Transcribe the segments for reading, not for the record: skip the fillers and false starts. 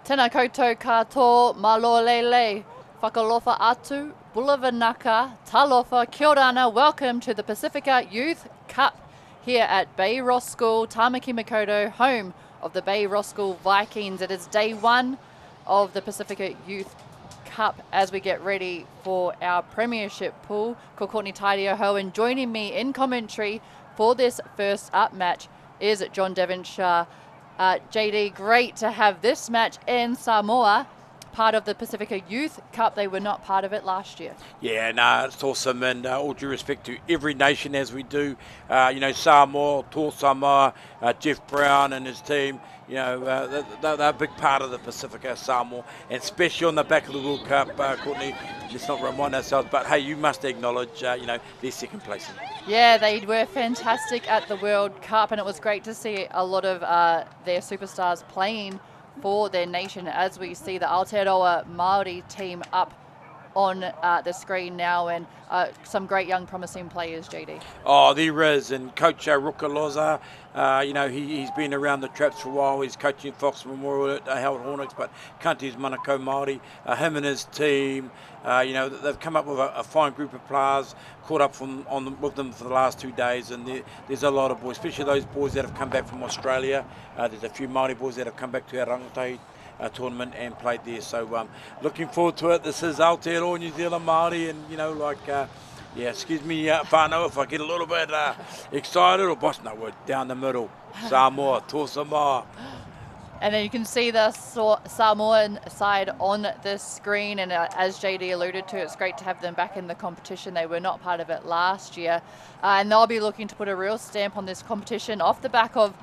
Tēnā koutou katoa, malolele, whakalofa atu, bulavanaka, talofa, kia ora ana. Welcome to the Pasifika Youth Cup here at Bay Ross School, Tamaki Makaurau, home of the Bay Ross School Vikings. It is day one of the Pasifika Youth Cup as we get ready for our premiership pool. Ko Courtney Tairioho, and joining me in commentary for this first up match is John Devonshire. JD, great to have this match in Samoa, part of the Pasifika Youth Cup. They were not part of it last year. Yeah, no, it's awesome, and all due respect to every nation as we do. Samoa, Tall Samoa, Jeff Brown and his team, they're a big part of the Pasifika, Samoa, and especially on the back of the World Cup, Courtney, let's not remind ourselves, but hey, you must acknowledge, their second place. Yeah, they were fantastic at the World Cup, and it was great to see a lot of their superstars playing for their nation, as we see the Aotearoa Maori team up on the screen now, and some great young promising players, JD. Oh, there is, and Coach Rukaloza, he's been around the traps for a while. He's coaching Fox Memorial at Howard Hornets, but Kanti's Manukau Māori, him and his team, they've come up with a fine group of players, caught up with them for the last 2 days, and there's a lot of boys, especially those boys that have come back from Australia. There's a few Māori boys that have come back to our Rangatahi tournament and played there, so looking forward to it. This is Aotearoa New Zealand Māori, and excuse me, whānau, if I get a little bit excited, or boss, no, we're down the middle. Samoa, Tall Samoa. And then you can see the Samoan side on the screen, and as JD alluded to, it's great to have them back in the competition. They were not part of it last year, and they'll be looking to put a real stamp on this competition off the back of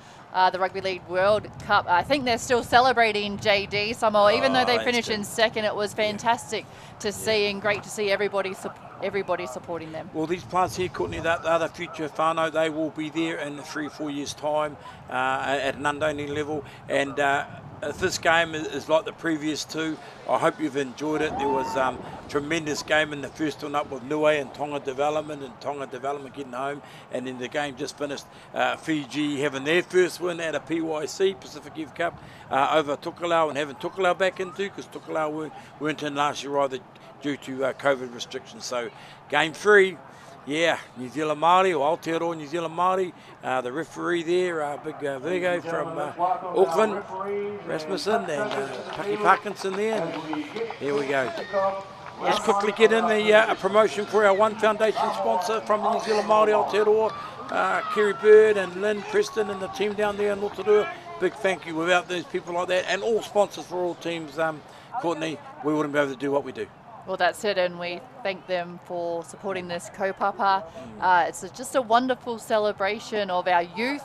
the Rugby League World Cup. I think they're still celebrating, JD, Samoa, even though they finished in second. It was fantastic to see, and great to see everybody supporting them. Well, these players here, Courtney, they're the future whānau. They will be there in 3 or 4 years' time at an undone level. And if this game is like the previous two, I hope you've enjoyed it. There was a tremendous game in the first one up with Niue and Tonga Development getting home. And then the game just finished, Fiji having their first win at a PYC, Pacific Youth Cup, over Tokelau, and having Tokelau back into, because Tokelau weren't in last year either, due to COVID restrictions. So game 3, New Zealand Māori, or Aotearoa New Zealand Māori, the referee there, big Virgo from Auckland, Rasmussen, and Paki Parkinson there, and here we go. Let's quickly get in the promotion for our One Foundation sponsor from New Zealand Māori Aotearoa, Kerry Bird and Lynn Preston and the team down there in Aotearoa. Big thank you. Without those people like that, and all sponsors for all teams, Courtney, we wouldn't be able to do what we do. Well, that's it, and we thank them for supporting this kaupapa. It's just a wonderful celebration of our youth,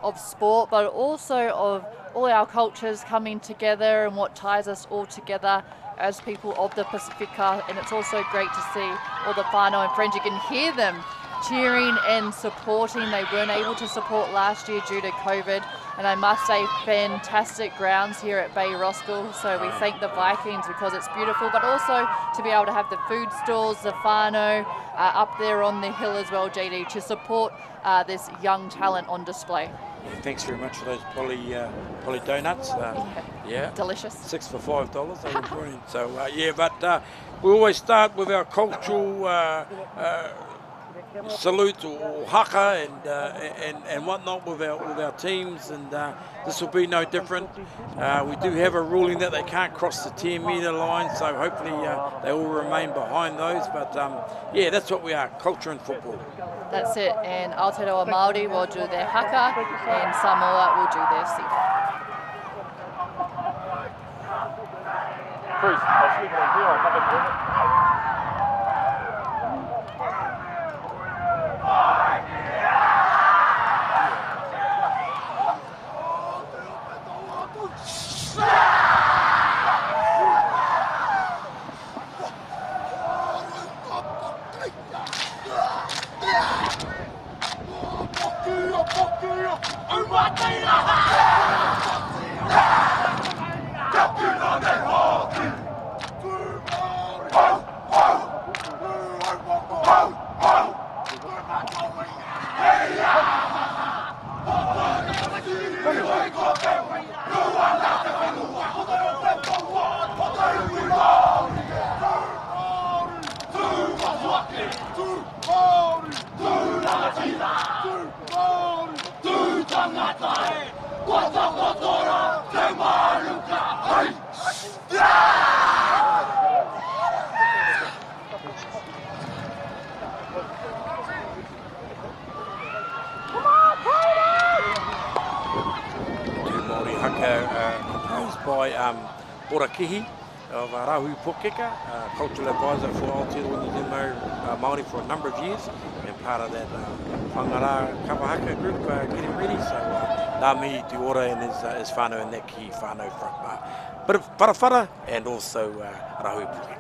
of sport, but also of all our cultures coming together and what ties us all together as people of the Pasifika. And it's also great to see all the whānau and friends. You can hear them cheering and supporting. They weren't able to support last year due to COVID. And I must say, fantastic grounds here at Bay Ross School. So we thank the Vikings because it's beautiful, but also to be able to have the food stalls, the whānau up there on the hill as well, JD, to support this young talent on display. Yeah, thanks very much for those poly donuts. Delicious. 6 for $5. They were brilliant. So but we always start with our cultural salute or haka and whatnot with our teams, and this will be no different. We do have a ruling that they can't cross the 10-metre line, so hopefully they will remain behind those. But that's what we are, culture and football. That's it, and Aotearoa Maori will do their haka, and Samoa will do their sifa. by Ora of Rahui Pokeka, cultural advisor for Aotearoa Maori for a number of years, and part of that Whangara Kapahaka group getting ready. So nā mihi te ora and his whānau and that ki whānau from bit of Parawhara and also Rahui Pokeka.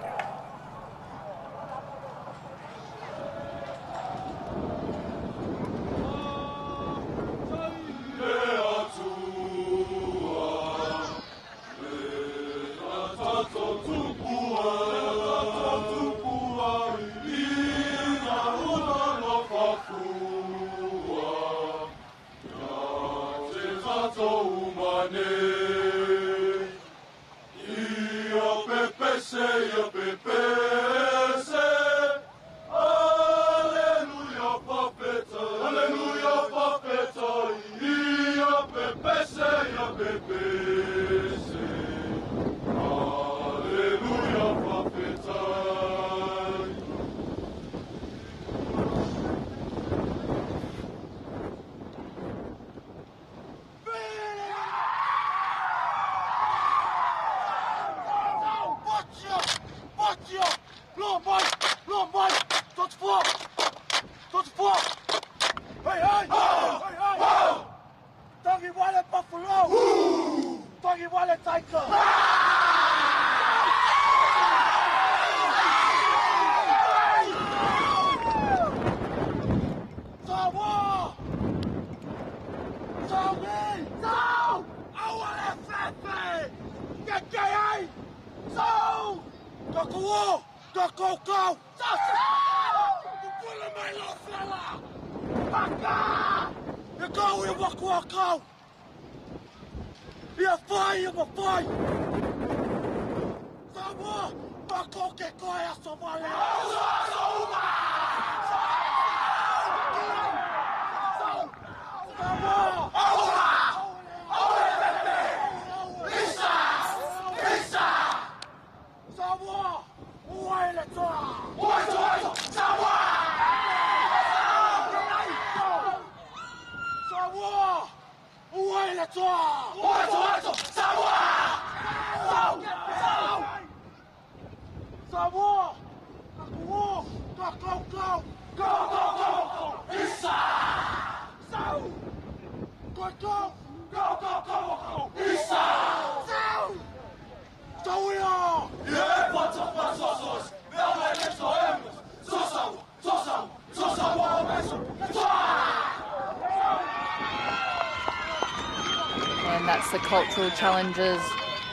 And that's the cultural challenges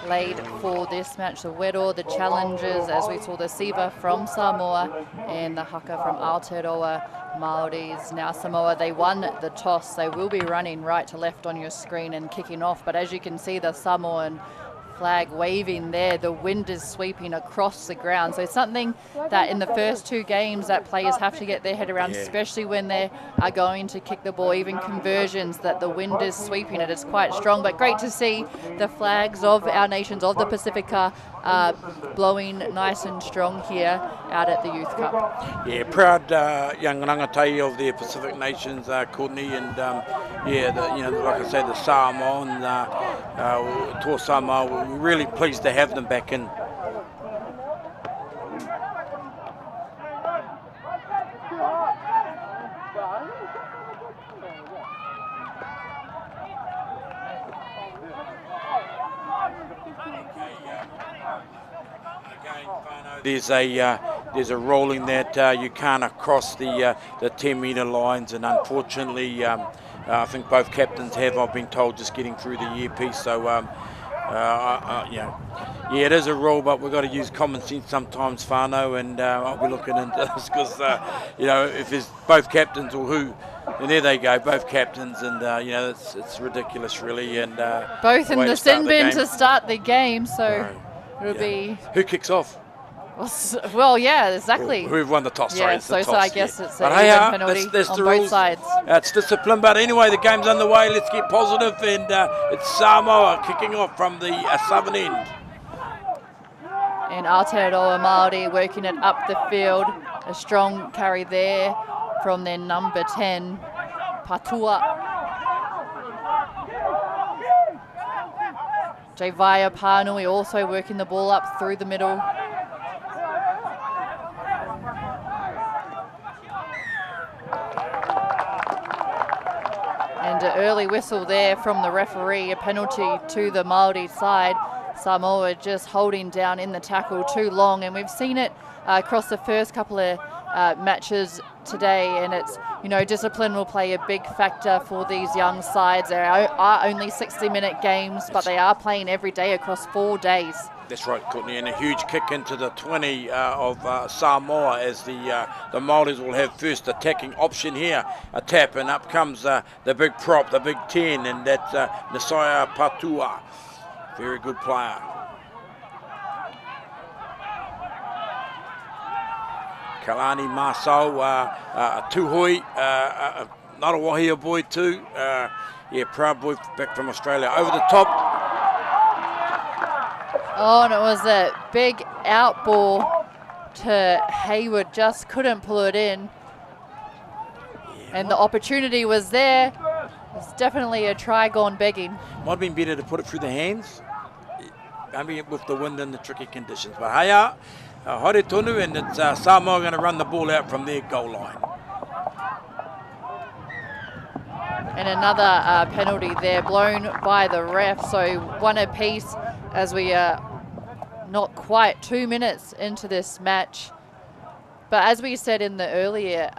laid for this match. The Wero, the challenges, as we saw the Siva from Samoa and the Haka from Aotearoa Maoris. Now Samoa, they won the toss. They will be running right to left on your screen and kicking off. But as you can see, the Samoan flag waving there. The wind is sweeping across the ground. So it's something that in the first two games that players have to get their head around, especially when they are going to kick the ball, even conversions, that the wind is sweeping it. It's quite strong, but great to see the flags of our nations, of the Pasifika, blowing nice and strong here out at the Youth Cup. Yeah, proud young rangatai of the Pacific nations, Courtney, and like I say, the Samoan, Toa Samoa. We're really pleased to have them back in. There's a rolling that you can't across the 10-metre lines, and unfortunately, I think both captains have. I've been told just getting through the earpiece. So it is a rule, but we've got to use common sense sometimes, whānau, and I'll be looking into this because if there's both captains or who. And there they go, both captains, and it's ridiculous, really. And both in the sin bin to start the game, so it'll be. Who kicks off? Well, yeah, exactly. Who've won the toss? Yeah, sorry, so I guess it's a penalty that's on the both rules. sides. It's discipline, but anyway, the game's underway. Let's get positive, and it's Samoa kicking off from the southern end. And Aotearoa Maori working it up the field. A strong carry there from their number 10, Patua. Javaya Panui also working the ball up through the middle. And an early whistle there from the referee, a penalty to the Maori side. Samoa just holding down in the tackle too long, and we've seen it across the first couple of matches today, and it's, discipline will play a big factor for these young sides. There are only 60-minute games, but they are playing every day across 4 days. That's right, Courtney, and a huge kick into the 20 of Samoa as the Māoris will have first attacking option here. A tap, and up comes the big prop, the big 10, and that's Nisaya Patua. Very good player. Kalani Masau, Tuhoi, not a Wahia boy too. Proud boy back from Australia. Over the top. Oh, and it was a big out ball to Hayward, just couldn't pull it in. And the opportunity was there. It's definitely a try gone begging. Might have been better to put it through the hands. I mean, with the wind and the tricky conditions. But haya, haere tonu, and it's Samoa going to run the ball out from their goal line. And another penalty there blown by the ref. So one apiece as we are not quite 2 minutes into this match. But as we said in the earlier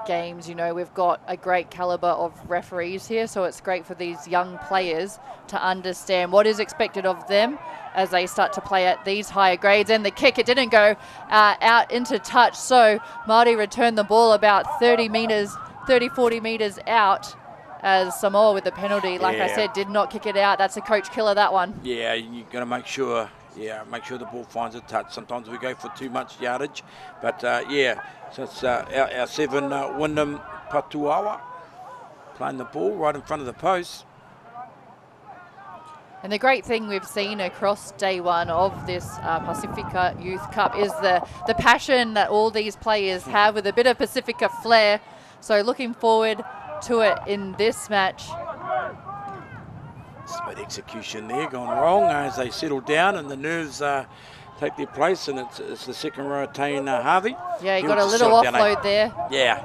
games, we've got a great caliber of referees here, so it's great for these young players to understand what is expected of them as they start to play at these higher grades. And the kick, it didn't go out into touch, so Māori returned the ball about 40 metres out, as Samoa with the penalty, like I said, did not kick it out. That's a coach killer, that one. Yeah, you've got to make sure the ball finds a touch. Sometimes we go for too much yardage, but so it's our 7, Wyndham Patuawa, playing the ball right in front of the post. And the great thing we've seen across day one of this Pasifika Youth Cup is the passion that all these players have, with a bit of Pasifika flair. So looking forward to it in this match. It's a bit execution there gone wrong as they settle down and the nerves take their place, and it's the second row, Tane Harvey. Yeah, he got a little offload there. Yeah.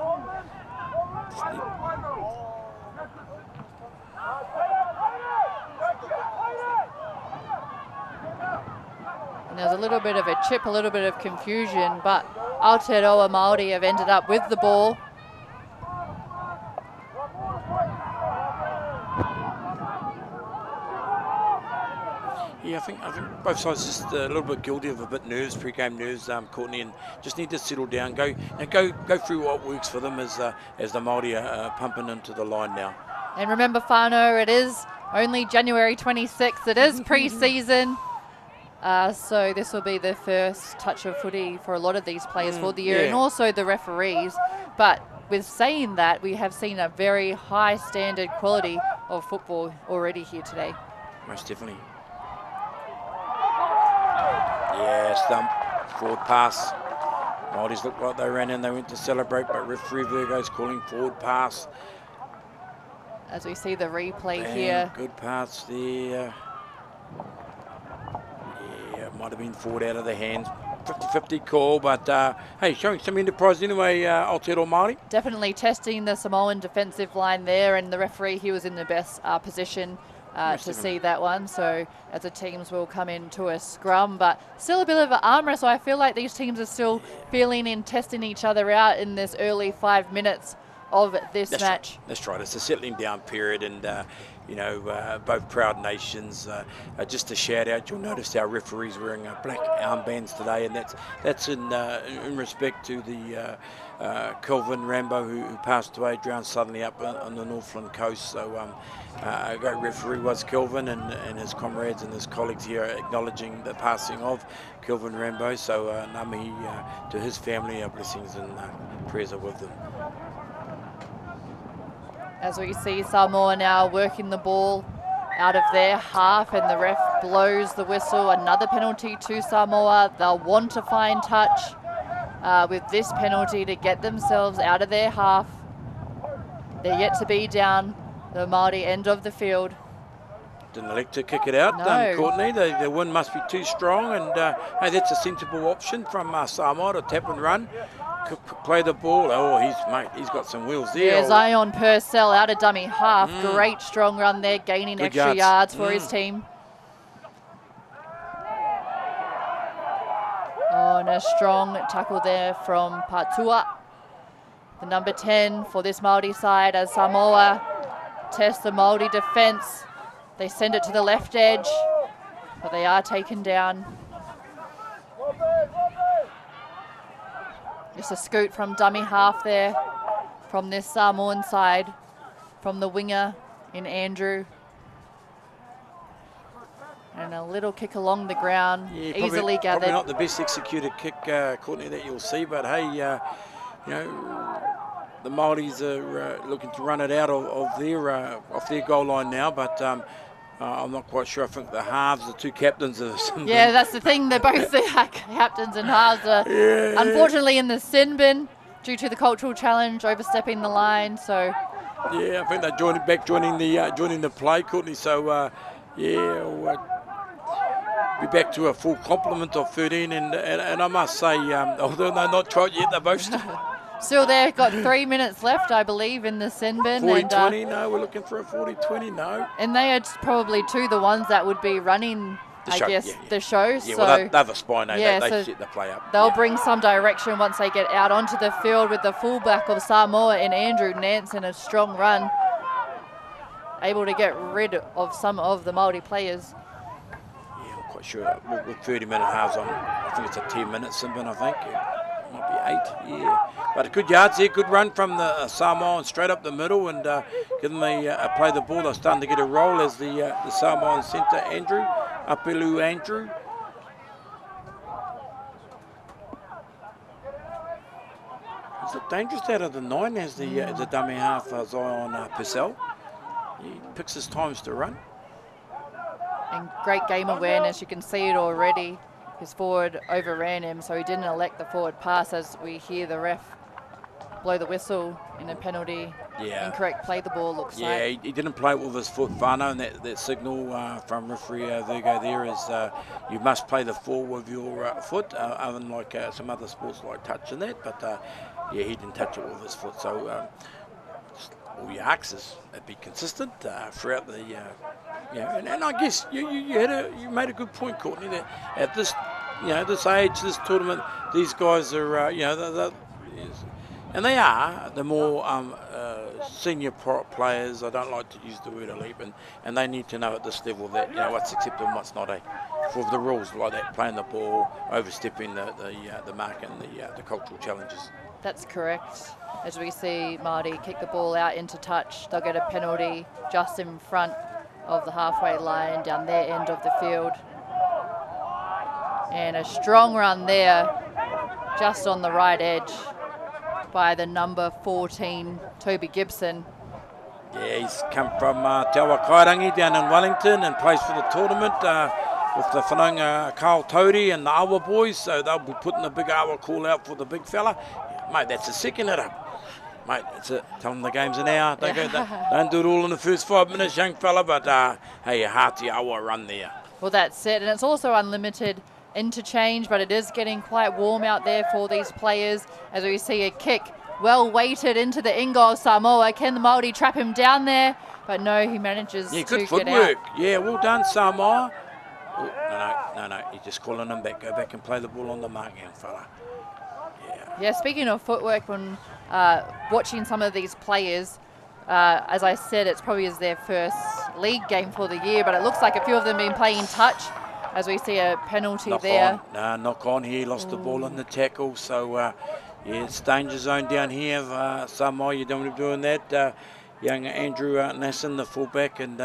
And there's a little bit of a chip, a little bit of confusion, but Aotearoa Maori have ended up with the ball. Yeah, I think both sides just a little bit guilty of a bit nerves, pre-game nerves, Courtney, and just need to settle down, go through what works for them as the Māori are pumping into the line now. And remember, whānau, it is only January 26th. It is pre-season. So this will be the first touch of footy for a lot of these players for the year, and also the referees. But with saying that, we have seen a very high standard quality of football already here today. Most definitely. Yeah, stump, forward pass. Māoris looked like they ran in, they went to celebrate, but referee Virgo's calling forward pass. As we see the replay here. Good pass there. Yeah, it might have been forward out of the hands. 50-50 call, but hey, showing some enterprise anyway, Aotearoa Maori. Definitely testing the Samoan defensive line there, and the referee, he was in the best position to see that one. So as the teams will come into a scrum, but still a bit of an arm wrestle. I feel like these teams are still feeling and testing each other out in this early 5 minutes of this match. Right. That's right. It's a settling down period, and both proud nations. Just a shout out, you'll notice our referees wearing black armbands today, and that's in respect to the Kelvin Rambo who passed away, drowned suddenly up on the Northland coast. So a great referee was Kelvin, and his comrades and his colleagues here are acknowledging the passing of Kelvin Rambo. So ngā mihi to his family, our blessings and prayers are with them. As we see Samoa now working the ball out of their half, and the ref blows the whistle. Another penalty to Samoa. They'll want to find touch with this penalty to get themselves out of their half. They're yet to be down the Māori end of the field. Didn't elect to kick it out, No. Courtney. The wind must be too strong, and hey, that's a sensible option from Samoa to tap and run. Play the ball. Oh, he's got some wheels there. Yeah, Zion Purcell out of dummy half. Great strong run there, gaining Good extra yards for his team. Oh, and a strong tackle there from Patua, the number 10 for this Māori side, as Samoa test the Māori defence. They send it to the left edge, but they are taken down. Just a scoot from dummy half there from this Samoan side, from the winger in Andrew. And a little kick along the ground, easily gathered. Probably not the best executed kick, Courtney, that you'll see, but hey, you know, the Māoris are looking to run it out of their goal line now, but I'm not quite sure. I think the halves, the two captains are... Yeah, that's the thing. They're both the captains and halves are unfortunately in the sin bin due to the cultural challenge, overstepping the line. So yeah, I think they're joining the play, Courtney. So we'll be back to a full complement of 13, and I must say, although they're not tried yet, they're both still there. Got 3 minutes left, I believe, in the sin bin. 40-20, no, we're looking for a 40-20, no. And they are probably the ones that would be running, the show. Yeah, so well, they're the spine, they so set the play up. They'll bring some direction once they get out onto the field with the fullback of Samoa in Andrew Nansen, a strong run, able to get rid of some of the Māori players. Yeah, I'm quite sure. With 30-minute halves on, I think it's a 10-minute sin bin, I think. It might be 8, yeah. But good yards there, good run from the Samoan straight up the middle, and give them a play the ball. They're starting to get a roll as the Samoan centre, Andrew, Apelu Andrew. Is it dangerous out of the 9 as the dummy half Zion Purcell? He picks his times to run. And great game awareness, you can see it already. His forward overran him, so he didn't elect the forward pass, as we hear the ref blow the whistle in a penalty. Incorrect play the ball, looks like. Yeah, he didn't play it with his foot, Whānau, and that signal from referee Virgo there is you must play the 4 with your foot, other than like some other sports like touch and that, but yeah, he didn't touch it with his foot, so all your axes would be consistent throughout the and I guess you made a good point, Courtney, that at this this age, this tournament, these guys are and they are the more senior players. I don't like to use the word elite, and they need to know at this level that what's acceptable and what's not. For the rules like that, playing the ball, overstepping the mark, and the cultural challenges. That's correct. As we see Māori kick the ball out into touch, they'll get a penalty just in front of the halfway line down their end of the field. And a strong run there, just on the right edge, by the number 14, Toby Gibson. Yeah, he's come from Te Awa Kairangi down in Wellington and plays for the tournament with the whanaunga Carl Tody and the Awa boys, so they'll be putting a big Awa call out for the big fella. Mate, that's a second hitter. Mate, that's it. Tell them the game's an hour. Don't do it all in the first 5 minutes, young fella, but hey, a hearty Awa run there. Well, that's it, and it's also unlimited interchange, but it is getting quite warm out there for these players as we see a kick well weighted into the in-goal Samoa. Can the Māori trap him down there? But no, he manages to good get footwork. out. Yeah, well done, Samoa. Oh, no, he's just calling him back. Go back and play the ball on the mark, young fella. Yeah, speaking of footwork, when watching some of these players, as I said, it's probably their first league game for the year, but it looks like a few of them have been playing touch, as we see a penalty there. Knock on here, lost the ball in the tackle, so it's danger zone down here. Samoa, you don't want to be doing that. Young Andrew Nasson, the fullback, and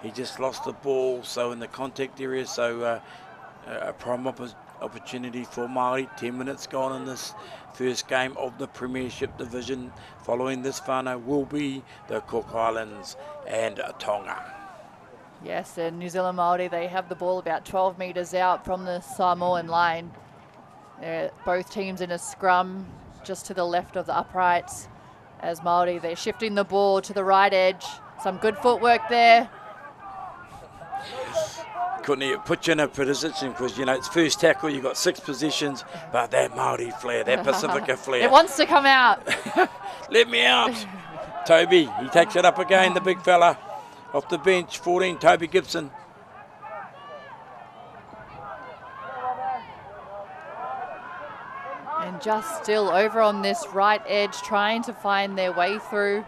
he just lost the ball, so in the contact area, so a prime opportunity for Māori. 10 minutes gone in this first game of the Premiership division. Following this whānau will be the Cook Islands and Tonga. Yes, and New Zealand Māori, they have the ball about 12 metres out from the Samoan line. Both teams in a scrum just to the left of the uprights. As Māori, they're shifting the ball to the right edge. Some good footwork there. Couldn't even put you in a position because, you know, it's first tackle, you've got 6 positions, but that Maori flair, that Pasifika flair. It wants to come out. Let me out. Toby, he takes it up again, the big fella. Off the bench, 14, Toby Gibson. And just still over on this right edge, trying to find their way through.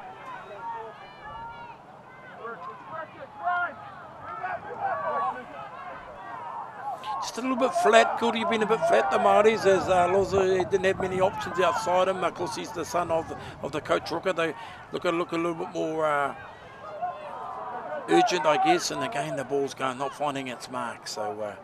Just a little bit flat. Could he been a bit flat, the Māoris, as Lozo didn't have many options outside him. Of course, he's the son of the coach Rooker. They look a little bit more urgent, I guess, and again the ball's not finding its mark, so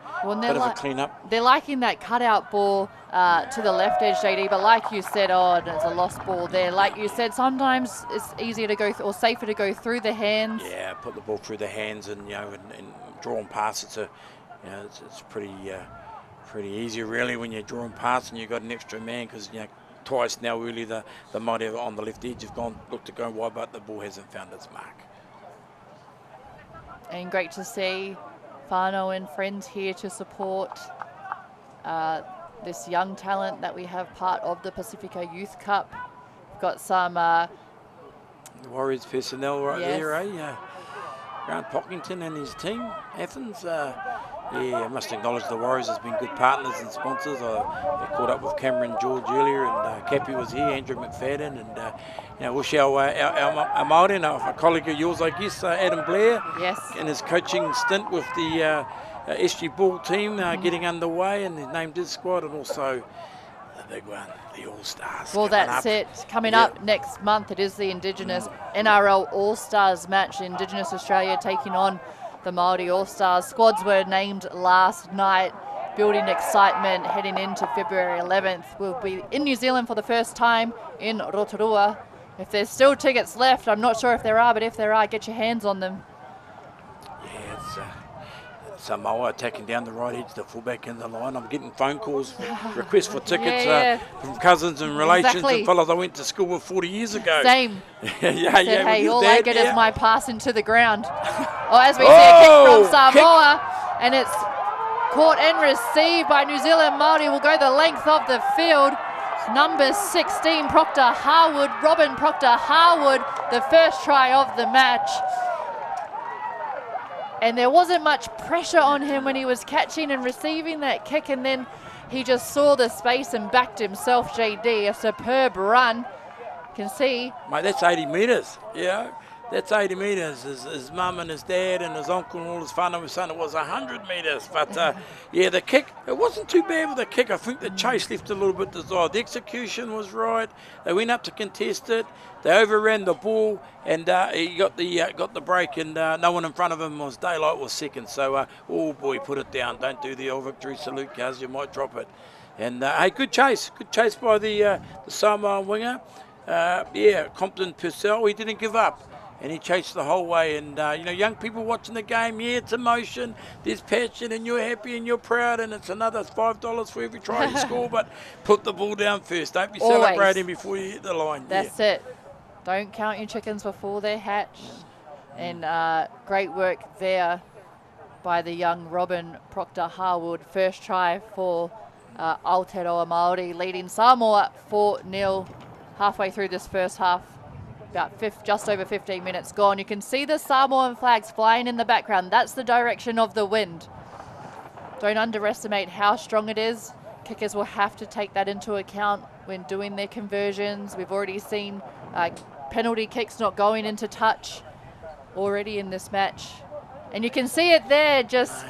bit of a clean up. They're liking that cutout ball to the left edge, JD, but like you said, there's a lost ball there. Like you said, sometimes it's easier to go or safer to go through the hands. Yeah, put the ball through the hands and, you know, and draw and pass. It's pretty easy really when you're drawing past and you've got an extra man, because, you know, twice now really the Māori on the left edge have looked to go wide, but the ball hasn't found its mark. And great to see whānau and friends here to support this young talent that we have part of the Pasifika Youth Cup. We've got some the Warriors personnel right yes. there, eh? Grant Pockington and his team, Athens. Yeah, I must acknowledge the Warriors has been good partners and sponsors. They caught up with Cameron George earlier, and Cappy was here, Andrew McFadden, and you know, wish our Māori and a colleague of yours, I guess, Adam Blair, yes, in his coaching stint with the SG Ball team getting underway, and his named his squad, and also the big one, the All-Stars. Well, that's it. Coming up next month, it is the Indigenous NRL All-Stars match. Indigenous Australia taking on the Māori All-Stars. Squads were named last night, building excitement heading into February 11th. We'll be in New Zealand for the first time in Rotorua. If there's still tickets left, I'm not sure if there are, but if there are, get your hands on them. Yeah, it's Samoa attacking down the right edge, the fullback in the line. I'm getting phone calls, requests for tickets from cousins and relations and fellas I went to school with 40 years ago. Same. Hey, all dad, I get is my pass into the ground. As we see a kick from Samoa, and it's caught and received by New Zealand. Māori will go the length of the field. Number 16, Proctor Harwood, Robin Proctor Harwood, the first try of the match. And there wasn't much pressure on him when he was catching and receiving that kick, and then he just saw the space and backed himself, JD. A superb run. You can see. Mate, that's 80 metres, yeah. That's 80 metres. His mum and his dad and his uncle and all his whānau were saying it was 100 metres. But, yeah, the kick, it wasn't too bad with the kick. I think the chase left a little bit desired. The execution was right. They went up to contest it. They overran the ball, and he got the break, and no one in front of him was Daylight was second. So, oh, boy, put it down. Don't do the old victory salute, cuz you might drop it. And, hey, good chase. Good chase by the Samoan winger. Yeah, Compton Purcell, he didn't give up. And he chased the whole way, and you know, young people watching the game, yeah, it's emotion, there's passion, and you're happy and you're proud, and it's another $5 for every try you score, but put the ball down first. Don't be celebrating before you hit the line. That's it. Don't count your chickens before they're hatched. And great work there by the young Robin Proctor Harwood. First try for Aotearoa Maori, leading Samoa 4-0 halfway through this first half. About just over 15 minutes gone. You can see the Samoan flags flying in the background. That's the direction of the wind. Don't underestimate how strong it is. Kickers will have to take that into account when doing their conversions. We've already seen penalty kicks not going into touch already in this match. And you can see it there just...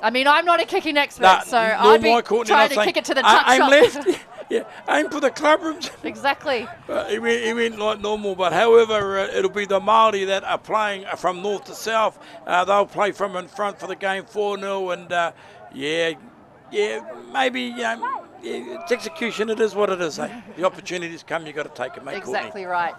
I mean, I'm not a kicking expert, so I'd be trying to kick it to the touch shot. Left. Yeah, aim for the club rooms. Exactly. He went like normal, but however, it'll be the Māori that are playing from north to south. They'll play from in front for the game 4-0, and yeah, maybe it's execution. It is what it is. Eh? The opportunities come, you got to take it, mate. Exactly right.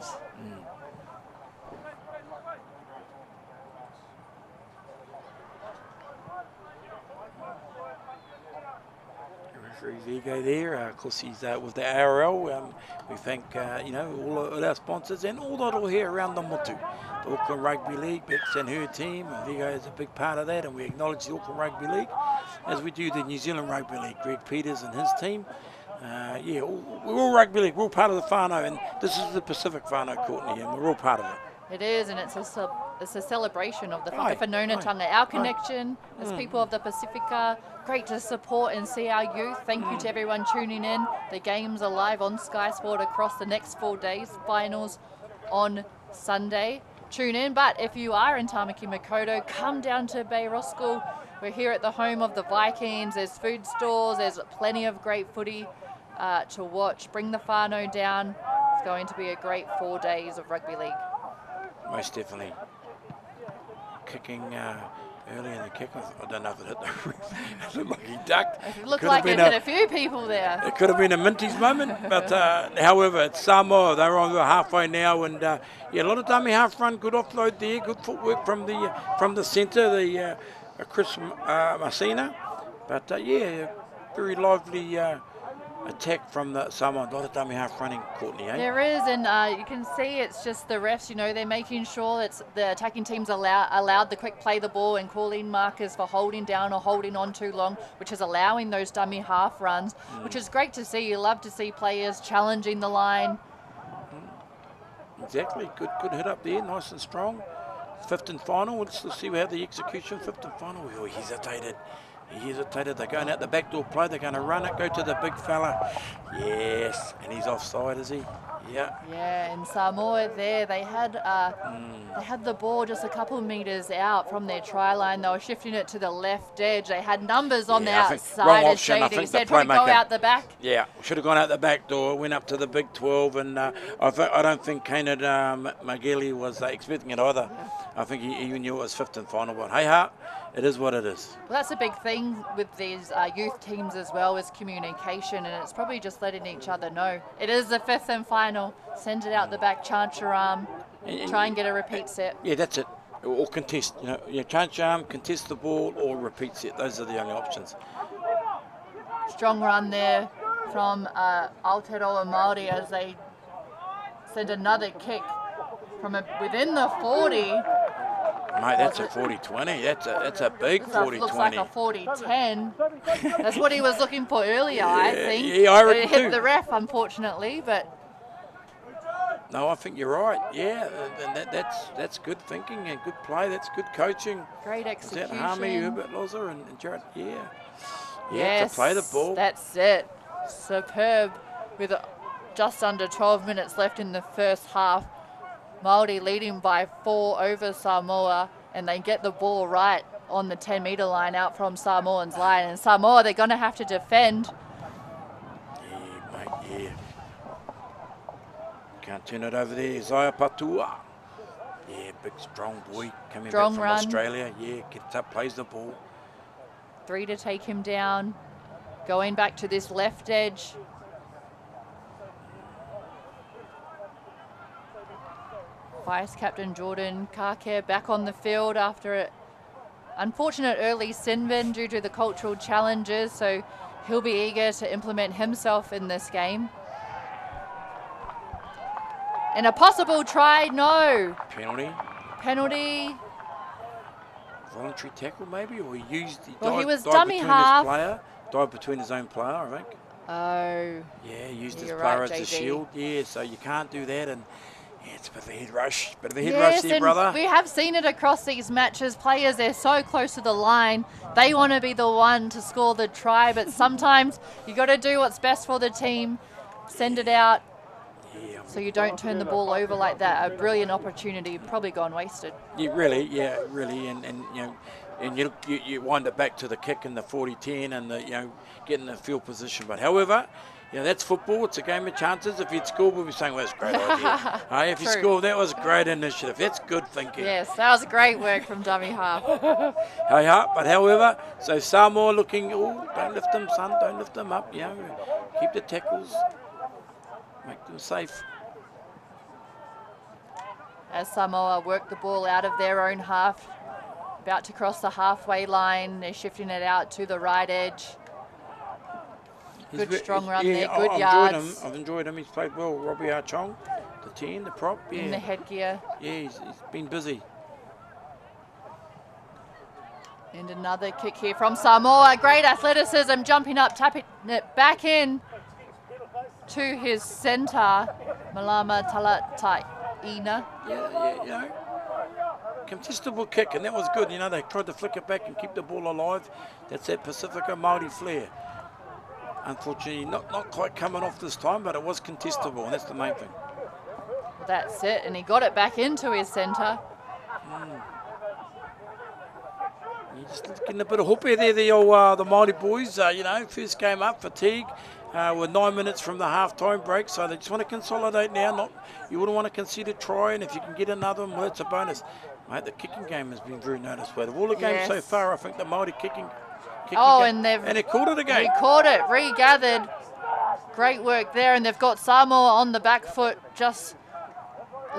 Vigo there, of course he's with the ARL. We thank you know, all our sponsors and all that all here around the motu. the Auckland Rugby League, Bex and her team, and Vigo is a big part of that, and we acknowledge the Auckland Rugby League, as we do the New Zealand Rugby League, Greg Peters and his team. Yeah, we're all rugby league, we're all part of the whānau, and this is the Pacific whānau, Courtney, and we're all part of it. It is, and it's a celebration of the whakawhanaungatanga, our connection as people of the Pasifika. Great to support and see our youth. Thank you to everyone tuning in. The games are live on Sky Sport across the next 4 days. Finals on Sunday. Tune in, but if you are in Tamaki Makaurau, come down to Bay Roskilde. We're here at the home of the Vikings. There's food stores, there's plenty of great footy to watch. Bring the whānau down. It's going to be a great 4 days of rugby league. Most definitely. Kicking early in the kick. I don't know if it hit the roof. It looked like he ducked. It looked like it hit a few people there. It could have been a Minty's moment, but however, it's Samoa. They're on the halfway now, and yeah, a lot of dummy half run, good offload there, good footwork from the centre, the Chris Messina. But yeah, very lively attack from the Samoan. A lot of dummy half running, Courtney, eh? There is, and you can see it's just the refs, you know, they're making sure it's the attacking teams allowed the quick play the ball and calling markers for holding down or holding on too long, which is allowing those dummy half runs, which is great to see. You love to see players challenging the line. Exactly, good hit up there, nice and strong. Fifth and final, let's see how the execution, fifth and final. Oh, he hesitated, they're going out the back door play, they're going to run it, go to the big fella. Yes, and he's offside, is he? Yeah. Yeah, in Samoa there, they had the ball just a couple of metres out from their try line. They were shifting it to the left edge. They had numbers on the outside, as Shady said, probably go out the back. Yeah, should have gone out the back door, went up to the big 12, and I don't think Kainad Magili was expecting it either. I think he knew it was fifth and final, but hey ha, it is what it is. Well, that's a big thing with these youth teams as well, is communication, and it's probably just letting each other know. It is the fifth and final. Send it out the back, chance your arm, try and get a repeat set. Yeah, that's it. Or contest. Chance your arm, contest the ball, or repeat set. Those are the only options. Strong run there from Aotearoa Maori as they send another kick from within the 40. Mate, that's a 40-20. That's a big 40-20. Looks like a 40-10. That's what he was looking for earlier, I think. Yeah, I reckon it hit the ref, unfortunately, but... No, I think you're right. Yeah, and that's good thinking and good play. That's good coaching. Great execution. Is that Harmy, Herbert Loza and Jared? Yeah. Yes, to play the ball. That's it. Superb. With just under 12 minutes left in the first half. Māori leading by 4 over Samoa, and they get the ball right on the 10-metre line out from Samoan's line. And Samoa, they're going to have to defend. Yeah, mate, yeah. Can't turn it over there. Isaiah Patua. Yeah, big, strong boy coming back from Australia. Yeah, gets up, plays the ball. 3 to take him down. Going back to this left edge. Vice Captain Jordan Kakere back on the field after an unfortunate early sin bin due to the cultural challenges, so he'll be eager to implement himself in this game. And a possible try, no. Penalty. Voluntary tackle maybe, or he was dummy half. Dive between his own player, I think. Oh. Yeah, used his player as a shield. Yeah, so you can't do that, and yeah, it's a bit of a head rush. Rush there, brother. We have seen it across these matches. Players, they're so close to the line. They want to be the one to score the try, but sometimes you got to do what's best for the team. Send it out. Yeah. So you don't turn the ball over like that. A brilliant opportunity, probably gone wasted. Yeah, really. And you know, and you wind it back to the kick and the 40-10 and the getting the field position. But however, that's football. It's a game of chances. If you'd scored, we'd be saying, well, that's a great idea. Hey, if you scored, that was a great initiative. That's good thinking. Yes, that was great work from dummy half. But however, so Samoa looking, don't lift them, son, don't lift them up. Keep the tackles, make them safe. As Samoa work the ball out of their own half, about to cross the halfway line, they're shifting it out to the right edge. Good strong run there, good yards. I've enjoyed him. He's played well, Robbie Archong. The 10, the prop, yeah. In the headgear. Yeah, he's been busy. And another kick here from Samoa. Great athleticism, jumping up, tapping it back in to his centre, Malama Talataina. Yeah, you know, contestable kick, and that was good. You know, they tried to flick it back and keep the ball alive. That's that Pasifika Maori flair. Unfortunately, not quite coming off this time, but it was contestable, and that's the main thing. Well, that's it, and he got it back into his centre. You're just getting a bit of hope there, the Māori boys. You know, first game up, fatigue. We're 9 minutes from the half-time break, so they just want to consolidate now. You wouldn't want to concede a try, and if you can get another one, well, it's a bonus. Mate, the kicking game has been very noticeable. Of all the games so far, I think the Māori kicking game, and he caught it again. He caught it, regathered. Great work there, and they've got Samoa on the back foot, just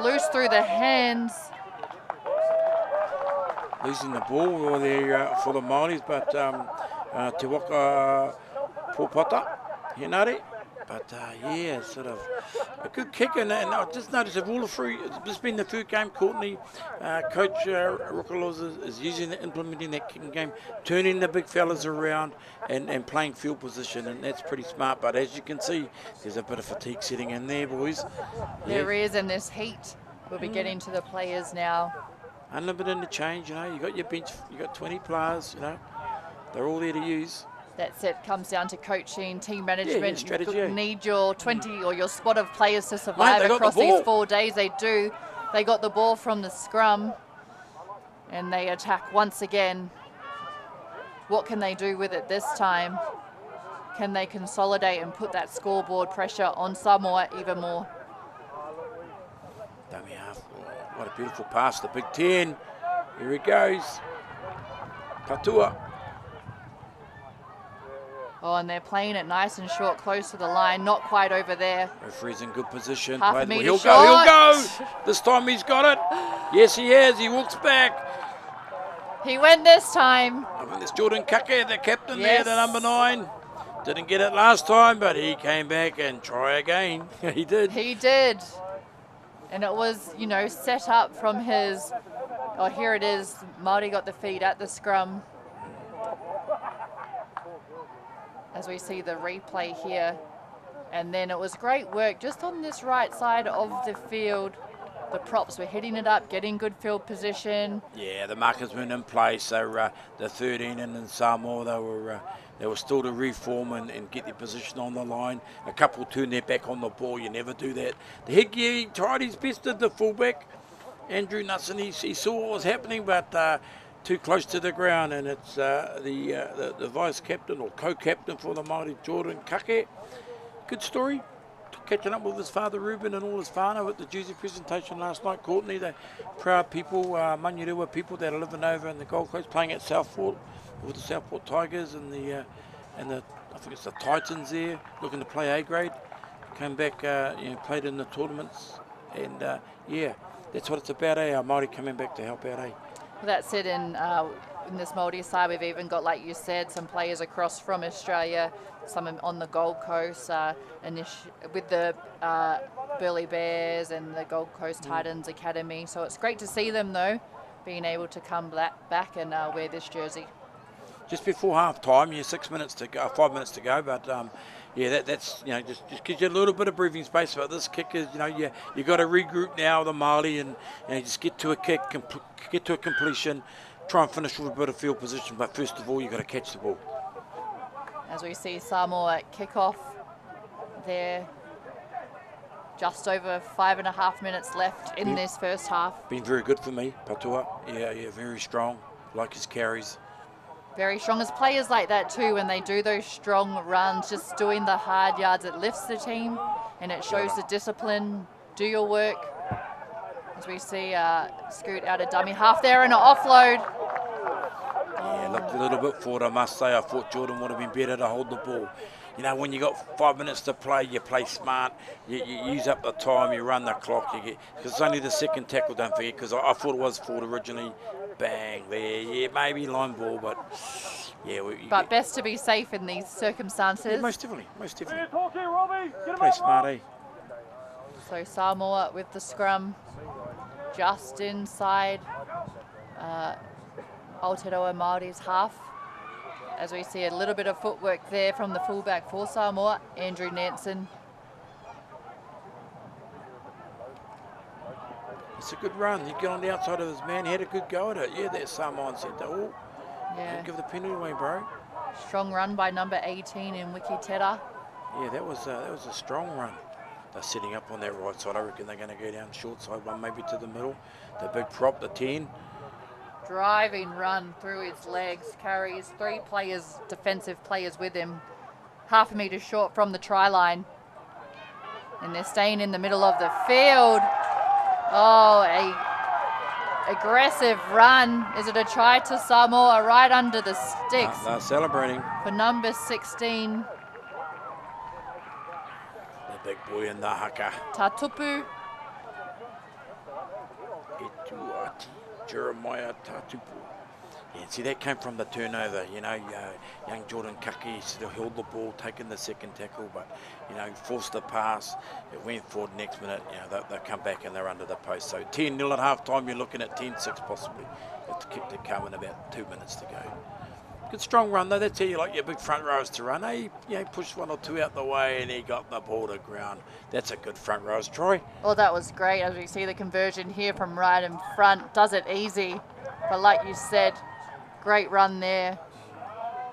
loose through the hands. Losing the ball there for the Māoris, but Te Waka Pōpata, Henare. But yeah, sort of a good kick, and I just noticed of all the three, it's been the third game, Courtney, Coach Rukalos is implementing that kicking game, turning the big fellas around and playing field position, and that's pretty smart. But as you can see, there's a bit of fatigue setting in there, boys. There is, and this heat will be getting to the players now. Unlimited in the change, you know, you got your bench, you got 20 players, you know, they're all there to use. That's it, comes down to coaching, team management. Strategy. You need your 20 or your squad of players to survive across these 4 days. They do. They got the ball from the scrum and they attack once again. What can they do with it this time? Can they consolidate and put that scoreboard pressure on Samoa even more? Dummy half. Oh, what a beautiful pass, the Big 10. Here he goes. Patua. Oh, and they're playing it nice and short, close to the line, not quite over there. Referee's in good position. He'll go. This time he's got it. Yes, he has. He walks back. He went this time. I think it's Jordan Kake, the captain there, the number 9. Didn't get it last time, but he came back and try again. He did. He did. And it was, you know, set up from his, oh, here it is. Māori got the feed at the scrum. As we see the replay here. And then it was great work just on this right side of the field. The props were hitting it up, getting good field position. Yeah, the markers weren't in place. So the 13 and in Samoa, they were still to reform and get their position on the line. A couple turned their back on the ball. You never do that. The headgear, he tried his best at the fullback. Andrew Nussin, he saw what was happening, but too close to the ground, and it's the vice captain or co-captain for the Māori, Jordan Kake. Good story. Catching up with his father Ruben and all his whānau at the Jersey presentation last night. Courtney, the proud people, Manurewa people that are living over in the Gold Coast, playing at Southport with the Southport Tigers and the I think it's the Titans there, looking to play A grade. Came back, played in the tournaments, and yeah, that's what it's about. Our Māori coming back to help out. Well, that's it. In this Māori side, we've even got, like you said, some players across from Australia, some on the Gold Coast, with the Burleigh Bears and the Gold Coast Titans Academy. So it's great to see them, though, being able to come back and wear this jersey. Just before half time, 6 minutes to go, 5 minutes to go, but yeah, that's just gives you a little bit of breathing space. But this kick is, you got to regroup now, the Māori, and just get to a kick, get to a completion, try and finish with a bit of field position. But first of all, you got to catch the ball. As we see Samoa kickoff there, just over 5.5 minutes left in this first half. Been very good for me, Patua. Yeah, very strong. Like his carries. Very strong. As players like that too, when they do those strong runs, just doing the hard yards, it lifts the team and it shows the discipline. Do your work. As we see Scoot out a dummy half there and an offload. Yeah, looked a little bit forward, I must say. I thought Jordan would have been better to hold the ball. When you got 5 minutes to play, you play smart. You use up the time, you run the clock. Because it's only the second tackle, don't forget, because I thought it was forward originally. Bang there, yeah, maybe line ball, but yeah. But best to be safe in these circumstances. Yeah, most definitely. Play smart, So Samoa with the scrum just inside Aotearoa Maori's half. As we see a little bit of footwork there from the fullback for Samoa, Andrew Nansen. It's a good run. He got on the outside of his man. He had a good go at it. Yeah, that Samoan centre. Oh, yeah. Don't give the penalty away, bro. Strong run by number 18 in Wiki Tera. Yeah, that was a strong run. They're setting up on that right side. I reckon they're going to go down short side one, maybe to the middle. The big prop, the 10. Driving run through his legs, carries 3 players, defensive players with him, half a metre short from the try line. And they're staying in the middle of the field. Oh, a aggressive run. Is it a try to Samoa right under the sticks? They're celebrating. For number 16. The big boy in the haka. Tatupu. U18. Jeremiah Tatupu. Yeah, see, that came from the turnover. You know, young Jordan Kaki still held the ball, taking the second tackle, but, you know, forced the pass. It went forward next minute. You know, they'll come back and they're under the post. So 10-0 at half time, you're looking at 10-6 possibly. If the kick to come in about 2 minutes to go. Good strong run, though. That's how you like your big front rows to run. He pushed 1 or 2 out the way and he got the ball to ground. That's a good front rows, Troy. Well, that was great. As we see the conversion here from right in front. Does it easy. But like you said, great run there.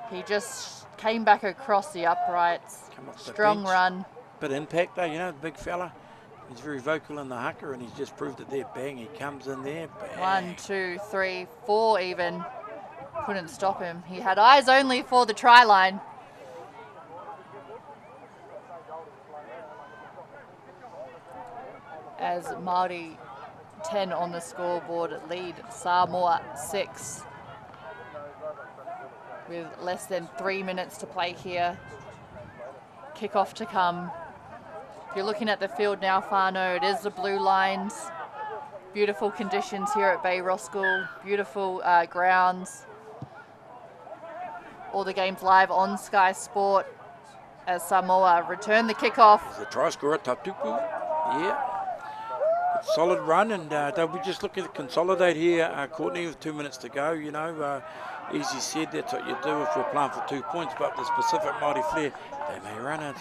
He just came back across the uprights. Strong run. Bit impact though, you know, the big fella. He's very vocal in the haka and he's just proved it there. Bang, he comes in there. Bang. 1, 2, 3, 4 even. Couldn't stop him. He had eyes only for the try line. As Māori 10 on the scoreboard lead Samoa 6. With less than 3 minutes to play here. Kickoff to come. If you're looking at the field now, Whānau, it is the blue lines. Beautiful conditions here at Bay Roskill. Beautiful grounds. All the games live on Sky Sport as Samoa return the kickoff. The try scorer, Tatupu. Yeah. Solid run, and they'll be just looking to consolidate here, Courtney, with 2 minutes to go. You know, easy said, that's what you do if we're playing for 2 points, but the specific Māori flair, they may run it.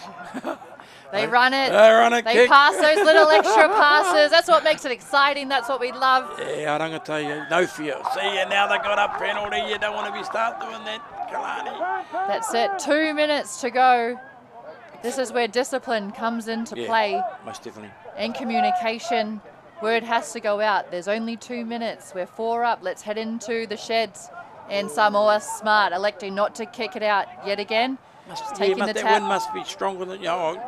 They run it. They run it. They kick. pass those little extra passes. That's what makes it exciting. That's what we love. Yeah, I'm going to tell you, no fear. See, now they got a penalty. You don't want to be start doing that, Kalani. That's it. 2 minutes to go. This is where discipline comes into play. Most definitely. And communication. Word has to go out. There's only 2 minutes. We're 4 up. Let's head into the sheds. And Samoa smart, electing not to kick it out yet again. Taking the that tap. wind must be stronger than,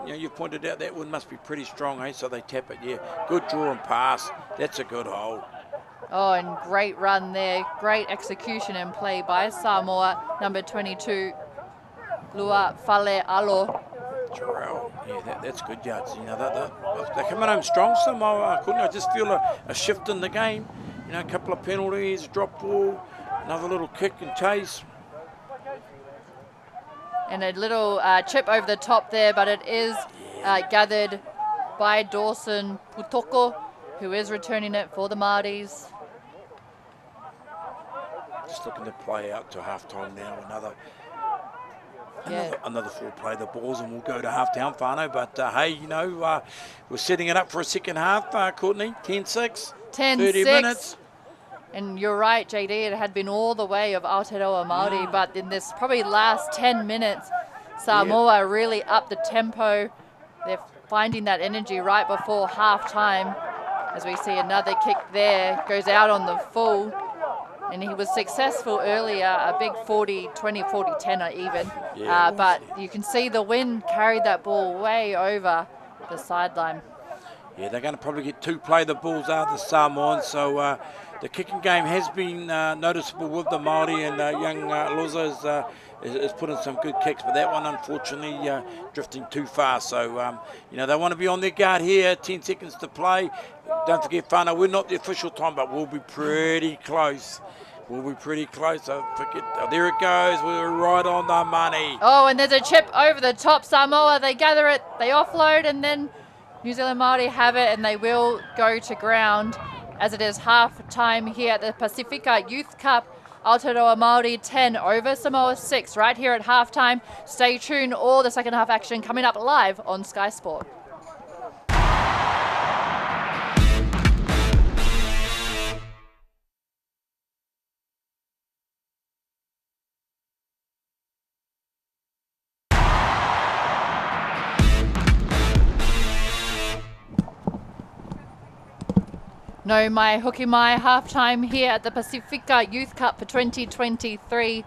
you've pointed out that wind must be pretty strong, eh? So they tap it, yeah. Good draw and pass. That's a good hole. Oh, and great run there. Great execution and play by Samoa. Number 22, Lua Fale Alo. Jarrell, yeah, that's good yards. You know, they're coming home strong, Samoa. I just feel a shift in the game. You know, a couple of penalties, drop ball, another little kick and chase. And a little chip over the top there, but it is gathered by Dawson Putoko, who is returning it for the Māoris. Just looking to play out to half-time now. Another full play the balls and we'll go to half-time, Whānau. But, hey, you know, we're setting it up for a second half, Courtney. 10-6, 30 minutes. And you're right, JD, it had been all the way of Aotearoa Maori, but in this probably last 10 minutes, Samoa really upped the tempo. They're finding that energy right before half-time. As we see another kick there, goes out on the full. And he was successful earlier, a big 40-20, 40-10 even. But you can see the wind carried that ball way over the sideline. Yeah, they're going to probably get two play the balls out of the Samoans. So the kicking game has been noticeable with the Māori, and young Loza is putting some good kicks, but that one unfortunately drifting too far. So, you know, they want to be on their guard here. 10 seconds to play. Don't forget, Whānau, we're not the official time, but we'll be pretty close. We'll be pretty close. There it goes. We're right on the money. Oh, and there's a chip over the top. Samoa, they gather it, they offload, and then New Zealand Māori have it, and they will go to ground as it is half time here at the Pasifika Youth Cup. Aotearoa Maori 10 over Samoa 6 right here at halftime. Stay tuned, all the second half action coming up live on Sky Sport. No mai hoki mai, halftime here at the Pasifika Youth Cup for 2023.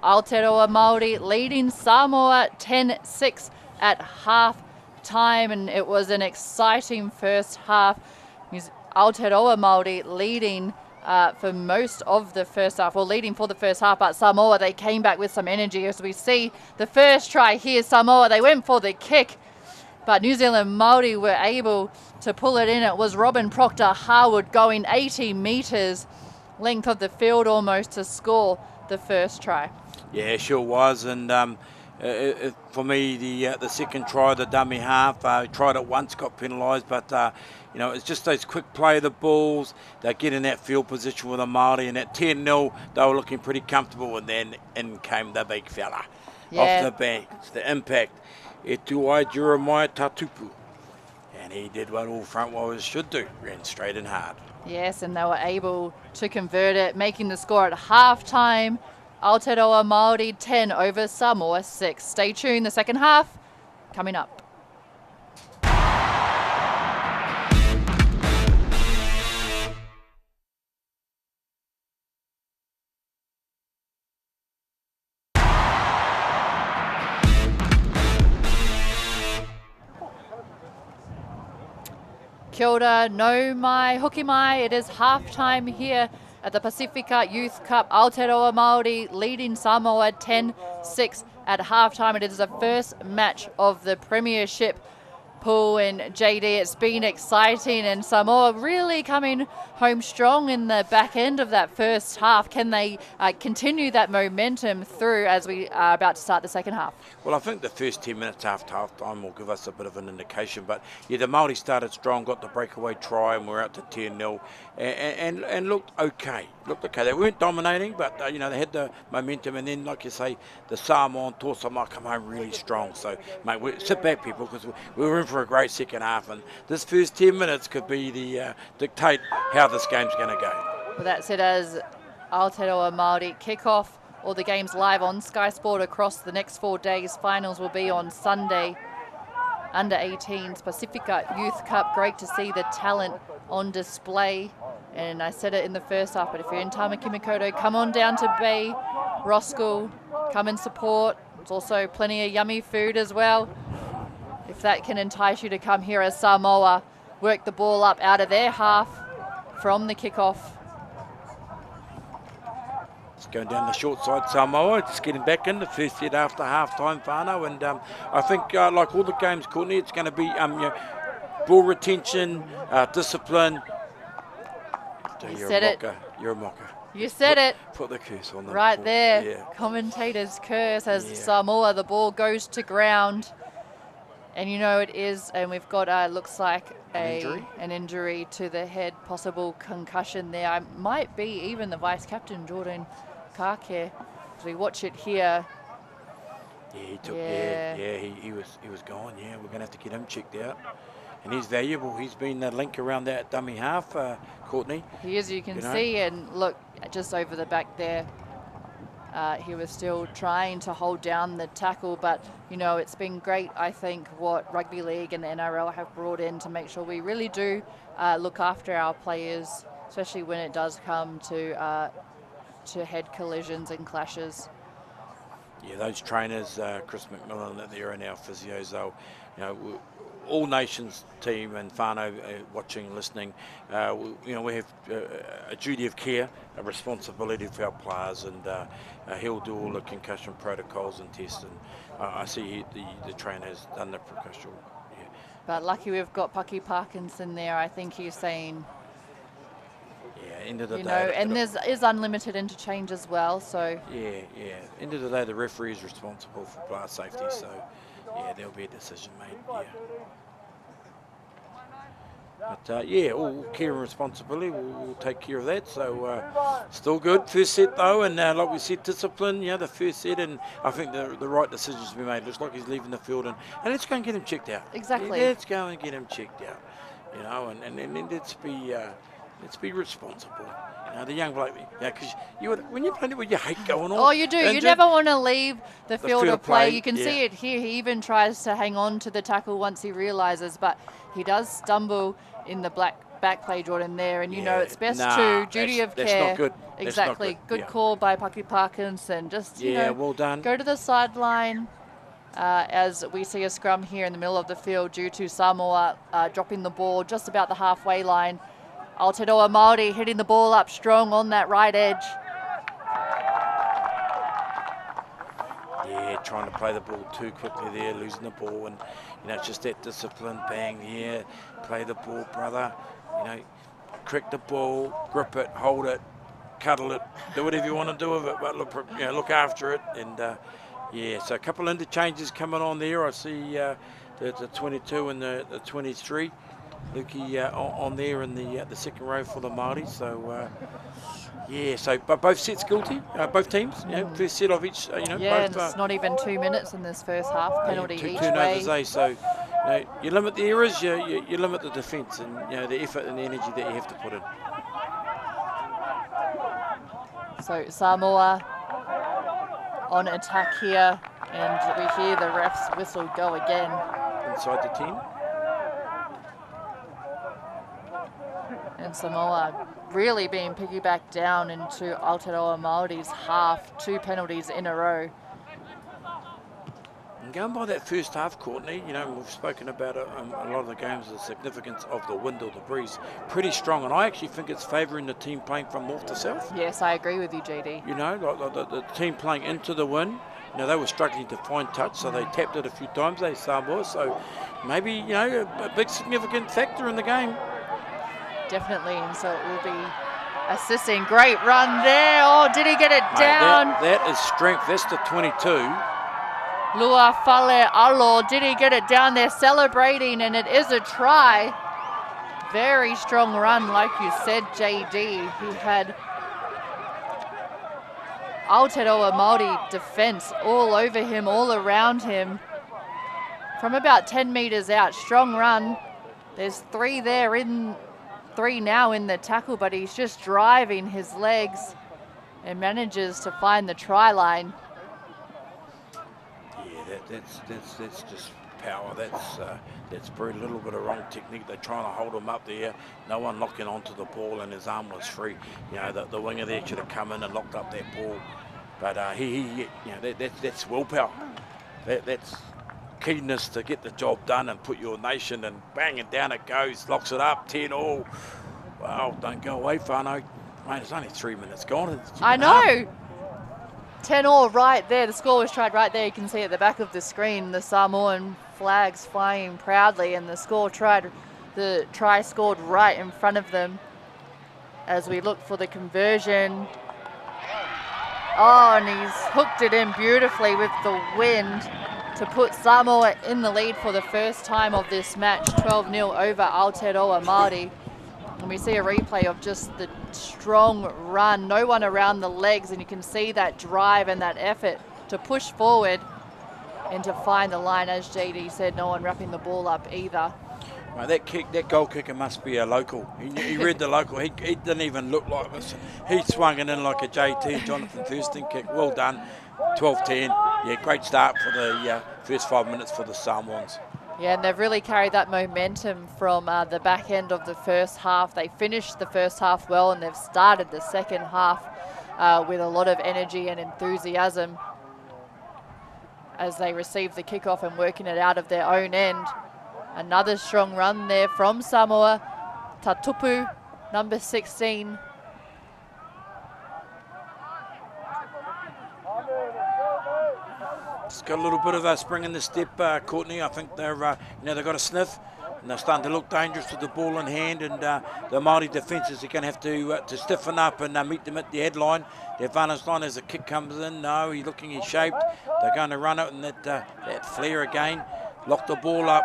Aotearoa Maori leading Samoa 10-6 at half time, and it was an exciting first half. Aotearoa Maori leading for most of the first half, well, leading for the first half, but Samoa, they came back with some energy. As we see the first try here, Samoa, they went for the kick, but New Zealand Māori were able to pull it in. It was Robin Proctor Harwood going 80 metres, length of the field almost, to score the first try. Yeah, sure was, and for me, the second try, the dummy half, tried it once, got penalised, but you know, it's just those quick play of the balls. They get in that field position with the Māori, and at 10-0, they were looking pretty comfortable, and then in came the big fella off the bench, the impact. E tuai Jeremiah Tatupu. And he did what all front rowers should do, ran straight and hard. Yes, and they were able to convert it, making the score at half-time. Aotearoa Maori 10 over Samoa 6. Stay tuned, the second half coming up. Kia ora, no mai, hoki mai. It is half-time here at the Pasifika Youth Cup. Aotearoa Maori leading Samoa 10-6 at half-time. It is the first match of the Premiership pool, and JD, it's been exciting, and Samoa really coming home strong in the back end of that first half. Can they continue that momentum through as we are about to start the second half? Well, I think the first 10 minutes after half-time will give us a bit of an indication, but yeah, the Māori started strong, got the breakaway try, and we're out to 10-0, and looked okay. They weren't dominating, but you know, they had the momentum, and then, like you say, the Samoan Tosama come home really strong. So, mate, sit back, people, because we were in for a great second half, and this first 10 minutes could be the dictate how this game's going to go. Well, that's it, as Aotearoa Maori kickoff. All the games live on Sky Sport across the next 4 days. Finals will be on Sunday. Under 18s Pasifika Youth Cup. Great to see the talent on display. And I said it in the first half, but if you're in Tamaki Makaurau, come on down to Bay, Roskell, come and support. There's also plenty of yummy food as well. If that can entice you to come here, as Samoa work the ball up out of their half from the kickoff. It's going down the short side, Samoa. It's getting back in the first set after half-time, whānau. And I think, like all the games, Courtney, it's going to be you know, ball retention, discipline. You said it. You're a mocker. You said it. Put the curse on them. Right there. Yeah. Commentator's curse as Samoa, the ball goes to ground. And you know it is, and we've got, looks like an injury to the head, possible concussion there. I might be even the vice captain, Jordan Kāke. As we watch it here. Yeah, he took. He was gone. Yeah, we're going to have to get him checked out. And he's valuable. He's been the link around that dummy half, Courtney. He is, you can see, and look, just over the back there. He was still trying to hold down the tackle, but, you know, it's been great, I think, what Rugby League and the NRL have brought in to make sure we really do look after our players, especially when it does come to head collisions and clashes. Yeah, those trainers, Chris McMillan, they're in our physios, though, you know, all nations team and whānau watching, listening, you know, we have a duty of care, a responsibility for our players, and he'll do all the concussion protocols and tests, and I see the trainer has done the precaution. Yeah. But lucky we've got Paki Parkinson there. I think he's saying, end of the day, know, and there's unlimited interchange as well, so. Yeah. End of the day, the referee is responsible for player safety, so yeah, there'll be a decision made. Yeah. But yeah, all care and responsibility, we'll take care of that. So still good. First set though, and like we said, discipline, the first set, and I think the right decisions to be made. Looks like he's leaving the field, and let's go and get him checked out. Exactly. Let's go and get him checked out, and let's be responsible. The young bloke, because when you're playing it with your hate going on. Oh, you do. You never want to leave the field of play. You can see it here. He even tries to hang on to the tackle once he realises, but he does stumble in the back play, Jordan, there. And, it's best to duty of care. That's not good. Exactly. Not good. Good call by Paki Parkinson. Just, well done. Go to the sideline. As we see a scrum here in the middle of the field due to Samoa dropping the ball just about the halfway line. Aotearoa Maori hitting the ball up strong on that right edge. Yeah, trying to play the ball too quickly there, losing the ball, and it's just that discipline. Bang, play the ball, brother. Correct the ball, grip it, hold it, cuddle it, do whatever you want to do with it, but look after it. And so a couple of interchanges coming on there. I see the 22 and the 23. Lukey on there in the second row for the Māori. So so but both sets guilty, both teams. First set of each. Both, and it's not even 2 minutes in this first half. Penalty each way. So you limit the errors, you limit the defence, and the effort and the energy that you have to put in. So Samoa on attack here, and we hear the ref's whistle go again. Inside the 10. And Samoa really being piggybacked down into Aotearoa Maori's half, 2 penalties in a row. And going by that first half, Courtney, we've spoken about a lot of the games, the significance of the wind or the breeze. Pretty strong, and I actually think it's favouring the team playing from north to south. Yes, I agree with you, JD. Like the team playing into the wind, they were struggling to find touch, so they tapped it a few times, they Samoa. So maybe, a big significant factor in the game. Definitely, and so it will be assisting. Great run there. Oh, did he get it down? That is strength. That's the 22. Lua Fale Alo, did he get it down there? Celebrating, and it is a try. Very strong run, like you said, JD. He had Aotearoa Maori defence all over him, all around him. From about 10 metres out, strong run. There's 3 there in 3 now in the tackle, but he's just driving his legs and manages to find the try line. Yeah, that's just power. That's very little bit of wrong technique. They're trying to hold him up there. No one locking onto the ball, and his arm was free. The winger there should have come in and locked up that ball. But that's willpower. That's keenness to get the job done and put your nation, and bang, and down it goes, locks it up, 10-all. Wow, don't go away, Whānau. Mate, it's only 3 minutes gone. I know. 10-all right there. The score was tried right there. You can see at the back of the screen the Samoan flags flying proudly, and the try scored right in front of them as we look for the conversion. Oh, and he's hooked it in beautifully with the wind to put Samoa in the lead for the first time of this match, 12-0 over Aotearoa Maori. And we see a replay of just the strong run, no one around the legs, and you can see that drive and that effort to push forward and to find the line. As JD said, no one wrapping the ball up either. Right, that goal kicker must be a local. He read the local. He didn't even look like this. He swung it in like a JT, Jonathan Thurston kick. Well done, 12-10. Yeah, great start for the first 5 minutes for the Samoans. Yeah, and they've really carried that momentum from the back end of the first half. They finished the first half well, and they've started the second half with a lot of energy and enthusiasm as they receive the kickoff and working it out of their own end. Another strong run there from Samoa. Tatupu, number 16. It's got a little bit of a spring in the step, Courtney. I think they've got a sniff, and they're starting to look dangerous with the ball in hand. And the Māori defences are going to have to stiffen up and meet them at the headline. The advantage line as the kick comes in. No, he's shaped. They're going to run it, and that flare again. Lock the ball up.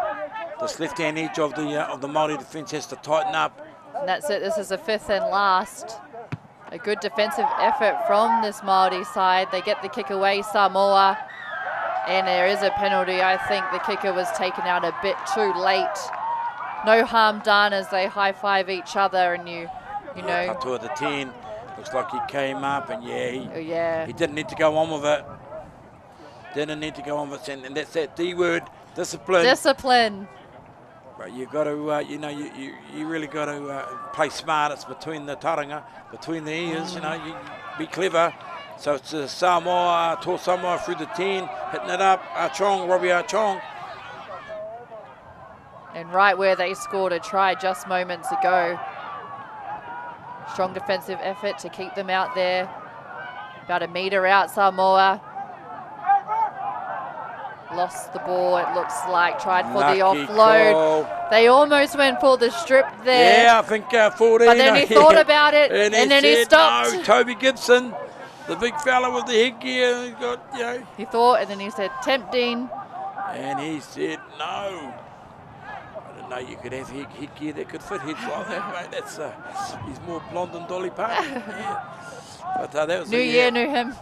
this left-hand edge of the Māori defence has to tighten up. And that's it. This is the 5th and last. A good defensive effort from this Māori side. They get the kick away, Samoa. And there is a penalty. I think the kicker was taken out a bit too late. No harm done as they high-five each other, and you know. Patua the 10. Looks like he came up, and yeah, he didn't need to go on with it. Didn't need to go on with it, and that's that D word, discipline. Discipline. But you've got to, you really got to play smart. It's between the taranga, between the ears. You be clever. So it's Samoa, Tō Samoa through the 10, hitting it up. Archong, Robbie Archong. And right where they scored a try just moments ago. Strong defensive effort to keep them out there. About a metre out, Samoa. Lost the ball, it looks like. Tried for the offload. Call. They almost went for the strip there. Yeah, I think 14. But then he thought about it, and then he stopped. No, Toby Gibson, the big fella with the headgear. He got, He thought, and then he said, tempting. And he said, no. I didn't know you could have headgear that could fit heads like that, mate. That's, he's more blonde than Dolly Parton. Yeah. But that was New year, knew him.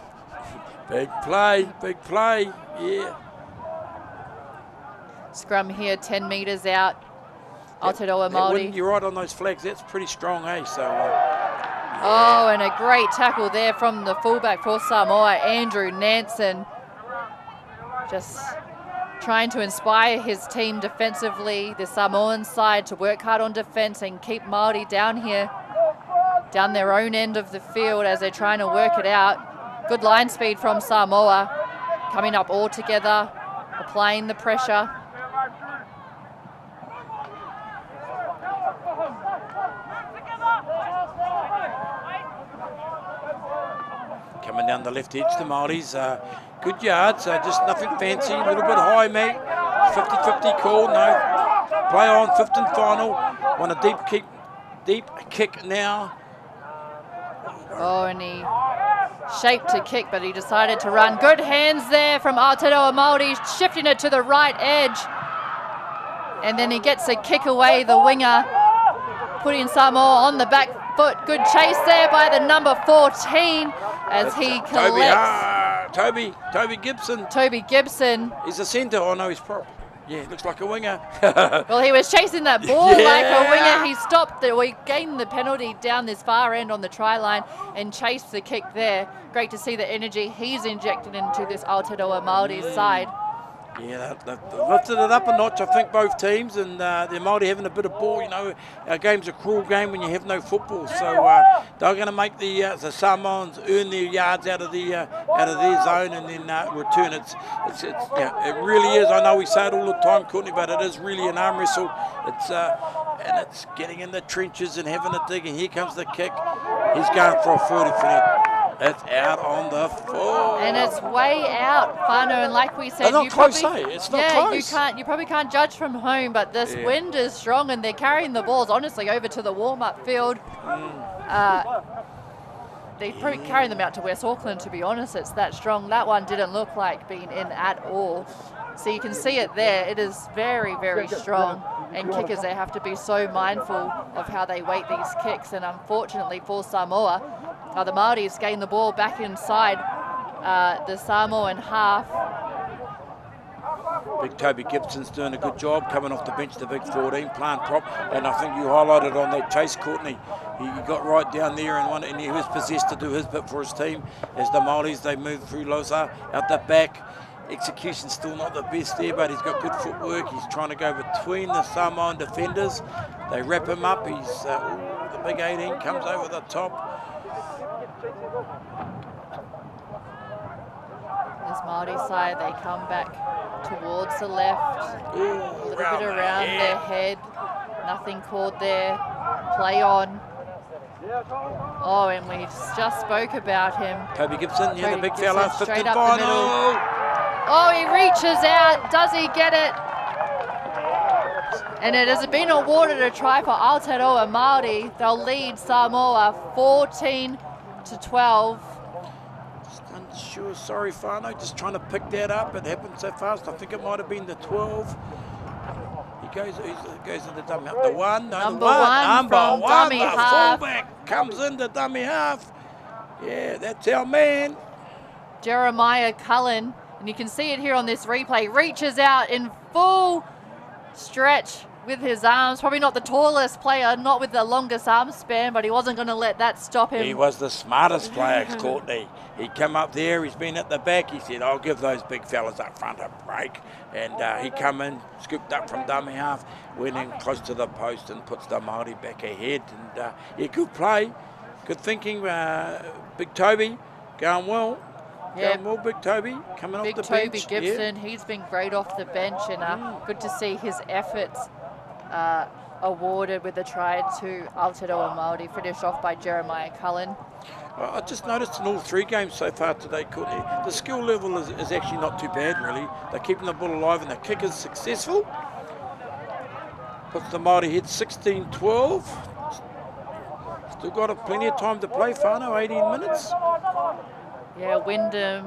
Big play, yeah. Scrum here, 10 metres out. Aotearoa Maori. You're right on those flags. That's pretty strong, eh? So. Oh, and a great tackle there from the fullback for Samoa, Andrew Nansen. Just trying to inspire his team defensively, the Samoan side, to work hard on defence and keep Māori down here, down their own end of the field as they're trying to work it out. Good line speed from Samoa, coming up all together, applying the pressure. Coming down the left edge, the Māoris. Good yards, just nothing fancy. A little bit high, mate. 50-50 call, no. Play on, 5th and final. Want a deep kick now. Oh, and he shaped to kick, but he decided to run. Good hands there from Aotearoa Maori, shifting it to the right edge. And then he gets a kick away, the winger, putting Samoa on the back foot. Good chase there by the number 14 as he collects. Toby Gibson. Toby Gibson. He's a centre. Oh, no, he's prop. Yeah, looks like a winger. Well, he was chasing that ball like a winger. He stopped. We gained the penalty down this far end on the try line and chased the kick there. Great to see the energy he's injected into this Aotearoa Maori side. Yeah, they've lifted it up a notch, I think, both teams, and the Māori having a bit of ball. Our game's a cruel game when you have no football, so they're going to make the Samoans earn their yards out of their zone and then return. It really is. I know we say it all the time, Courtney, but it is really an arm wrestle. It's getting in the trenches and having a dig, and here comes the kick. He's going for a 40 for it. It's out on the full. And it's way out, Whānau, and like we said, it's not close. You probably can't judge from home, but this wind is strong and they're carrying the balls, honestly, over to the warm-up field. They're probably carrying them out to West Auckland, to be honest. It's that strong. That one didn't look like being in at all. So you can see it there. It is very, very strong. And kickers, they have to be so mindful of how they weight these kicks. And unfortunately for Samoa, the Māoris gain the ball back inside the Samoan half. Big Toby Gibson's doing a good job coming off the bench, the big 14, playing prop. And I think you highlighted on that chase, Courtney. He got right down there and he was possessed to do his bit for his team. As the Māoris, they move through Losa out the back. Execution's still not the best there, but he's got good footwork. He's trying to go between the Samoan defenders. They wrap him up. He's the big 18 comes over the top. This Māori side, they come back towards the left. Ooh, a little bit around their head. Nothing called there. Play on. Oh, and we just spoke about him. Toby Gibson, the big fella, 50 straight up final. the middle. Oh, he reaches out. Does he get it? And it has been awarded a try for Aotearoa Maori. They'll lead Samoa 14-12. Just unsure, sorry, Whānau, just trying to pick that up. It happened so fast. I think it might have been the 12. He goes into dummy half. The one, no, Number the one. one Number from one, dummy the half. fullback comes into dummy half. Yeah, that's our man. Jeremiah Cullen, and you can see it here on this replay, reaches out in full stretch with his arms. Probably not the tallest player, not with the longest arm span, but he wasn't going to let that stop him. He was the smartest player, Courtney. He come up there, he's been at the back, he said, I'll give those big fellas up front a break. And he come in, scooped up from dummy half, went in close to the post and puts the Māori back ahead. And yeah, good play, good thinking. Big Toby going well. Yeah, Going well, Big Toby coming Big off the Toby bench. Gibson, Yeah. he's been great off the bench, and good to see his efforts awarded with a try to Aotearoa Maori, finished off by Jeremiah Cullen. Well, I just noticed in all 3 games so far today, Courtney, the skill level is actually not too bad, really. They're keeping the ball alive and the kick is successful. Puts the Māori head 16-12. Still got plenty of time to play, whānau, 18 minutes. Yeah, Wyndham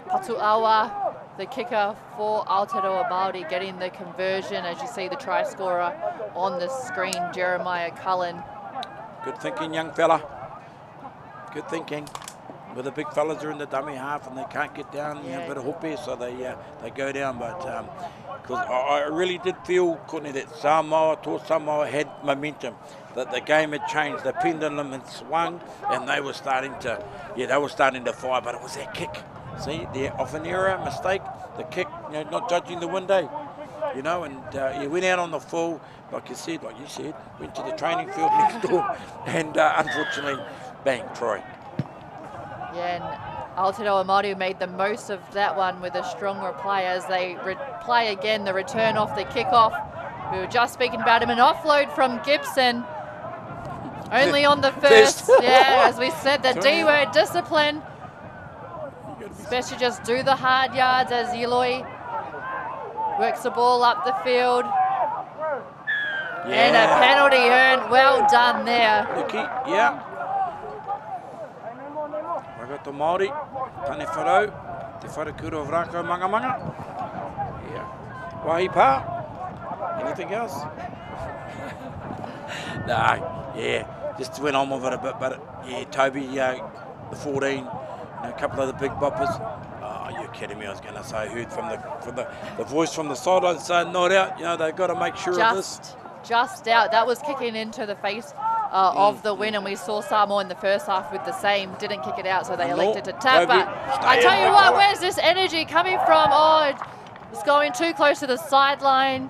Patuawa, the kicker for Aotearoa Maori, getting the conversion. As you see the try scorer on the screen, Jeremiah Cullen. Good thinking, young fella. Good thinking. Where the big fellas are in the dummy half and they can't get down, you know, a bit of hope, so they go down. But because I really did feel, Courtney, that Samoa had momentum, that the game had changed, the pendulum had swung, and they were starting to, fire. But it was that kick. See, they're off an error, mistake, the kick, you know, not judging the window, you know, and he went out on the full, like you said, went to the training field next door, and unfortunately, bang, try. Yeah, and Aotearoa Maori made the most of that one with a strong reply as they play again the return off the kickoff. We were just speaking about him, an offload from Gibson. Only on the first. Yeah, as we said, the D word, discipline. Especially just do the hard yards as Eloy works the ball up the field. Yeah. And a penalty earned. Well done there. Yeah. Ragato Māori, tane wharau, te wharakura o Rākau Manga. Yeah. Wahi pā? Anything else? No, yeah, just went on with it a bit, but yeah, Toby, the 14, you know, a couple of the big boppers. Oh, you're kidding me, I was going to say, I heard from the voice from the sideline saying not out, you know, they've got to make sure of this. Just out, that was kicking into the face of the win, and we saw Samoa in the first half with the same, didn't kick it out, so they elected to tap. But I tell you what, where's this energy coming from? Oh, it's going too close to the sideline,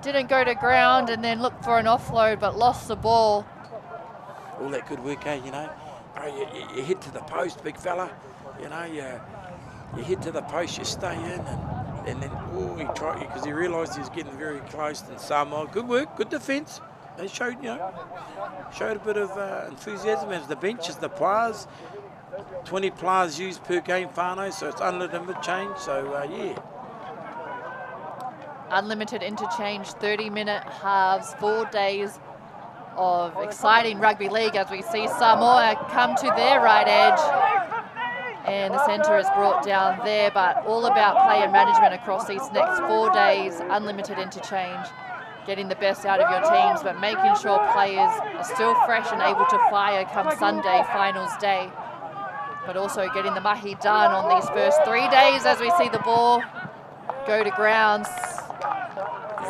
didn't go to ground, and then looked for an offload, but lost the ball. All that good work, you know. Oh, you hit to the post, big fella. You know, you hit to the post, you stay in, and then he tried, because he realised he was getting very close. And Samoa, good work, good defence. They showed, a bit of enthusiasm as the benches, the players. 20 players used per game, whānau, so it's unlimited change. So yeah. Unlimited interchange, 30-minute halves, 4 days of exciting rugby league as we see Samoa come to their right edge. And the centre is brought down there, but all about player management across these next 4 days, unlimited interchange, getting the best out of your teams, but making sure players are still fresh and able to fire come Sunday, finals day. But also getting the mahi done on these first 3 days as we see the ball go to ground.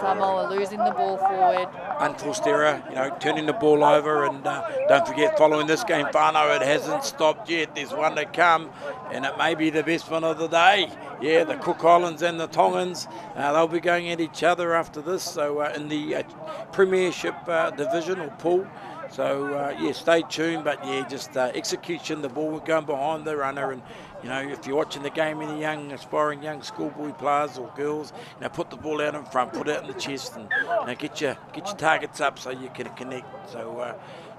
Samoa losing the ball forward. Unforced error, turning the ball over, and don't forget, following this game, whānau, it hasn't stopped yet. There's one to come, and it may be the best one of the day. Yeah, the Cook Islands and the Tongans, they'll be going at each other after this. So in the Premiership division or pool. So yeah, stay tuned, but yeah, just execution, the ball going behind the runner, and if you're watching the game, any aspiring young schoolboy players or girls, put the ball out in front, put it out in the chest, and get your targets up so you can connect. So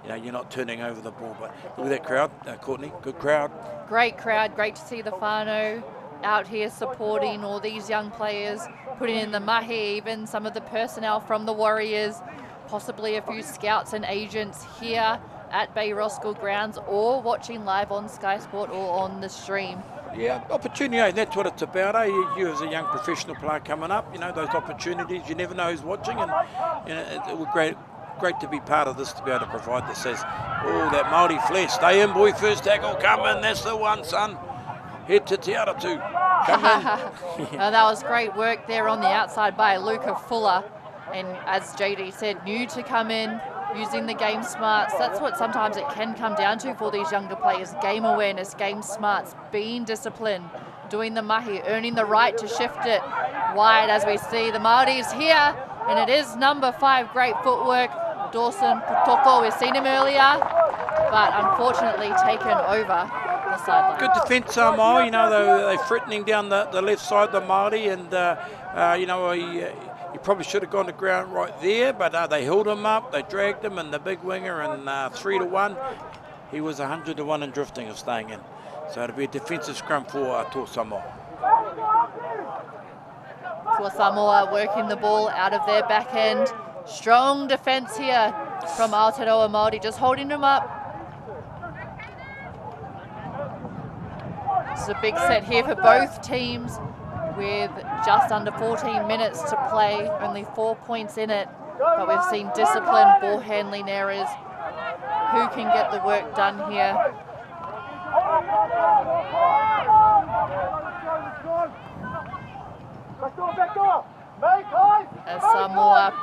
you're not turning over the ball. But look at that crowd, Courtney, good crowd. Great crowd, great to see the whānau out here supporting all these young players, putting in the mahi, even some of the personnel from the Warriors, possibly a few scouts and agents here at Bay Roskill Grounds or watching live on Sky Sport or on the stream. Yeah, opportunity, and that's what it's about. You as a young professional player coming up, you know, those opportunities, you never know who's watching, and you know, it was great to be part of this, to be able to provide this as, oh, that Maori flair. Stay in, boy, first tackle, come in, that's the one, son. Head to Te Aratu, come in. That was great work there on the outside by Luca Fuller. And as JD said, new to come in, using the game smarts. That's what sometimes it can come down to for these younger players. Game awareness, game smarts, being disciplined, doing the mahi, earning the right to shift it wide as we see the Māoris here. And it is number 5, great footwork. Dawson Putoko, we've seen him earlier, but unfortunately taken over the sideline. Good defence, Samoa. You know, they're threatening down the left side, the Māori, and you know, he probably should have gone to ground right there, but they held him up, they dragged him, and the big winger, and 3-1. He was 100-1 in drifting of staying in. So it'll be a defensive scrum for Toa Samoa. Toa Samoa working the ball out of their back end. Strong defence here from Aotearoa Maori, just holding him up. This is a big set here for both teams with just under 14 minutes to play, only 4 points in it, but we've seen discipline, ball handling errors. Who can get the work done here? As Samoa,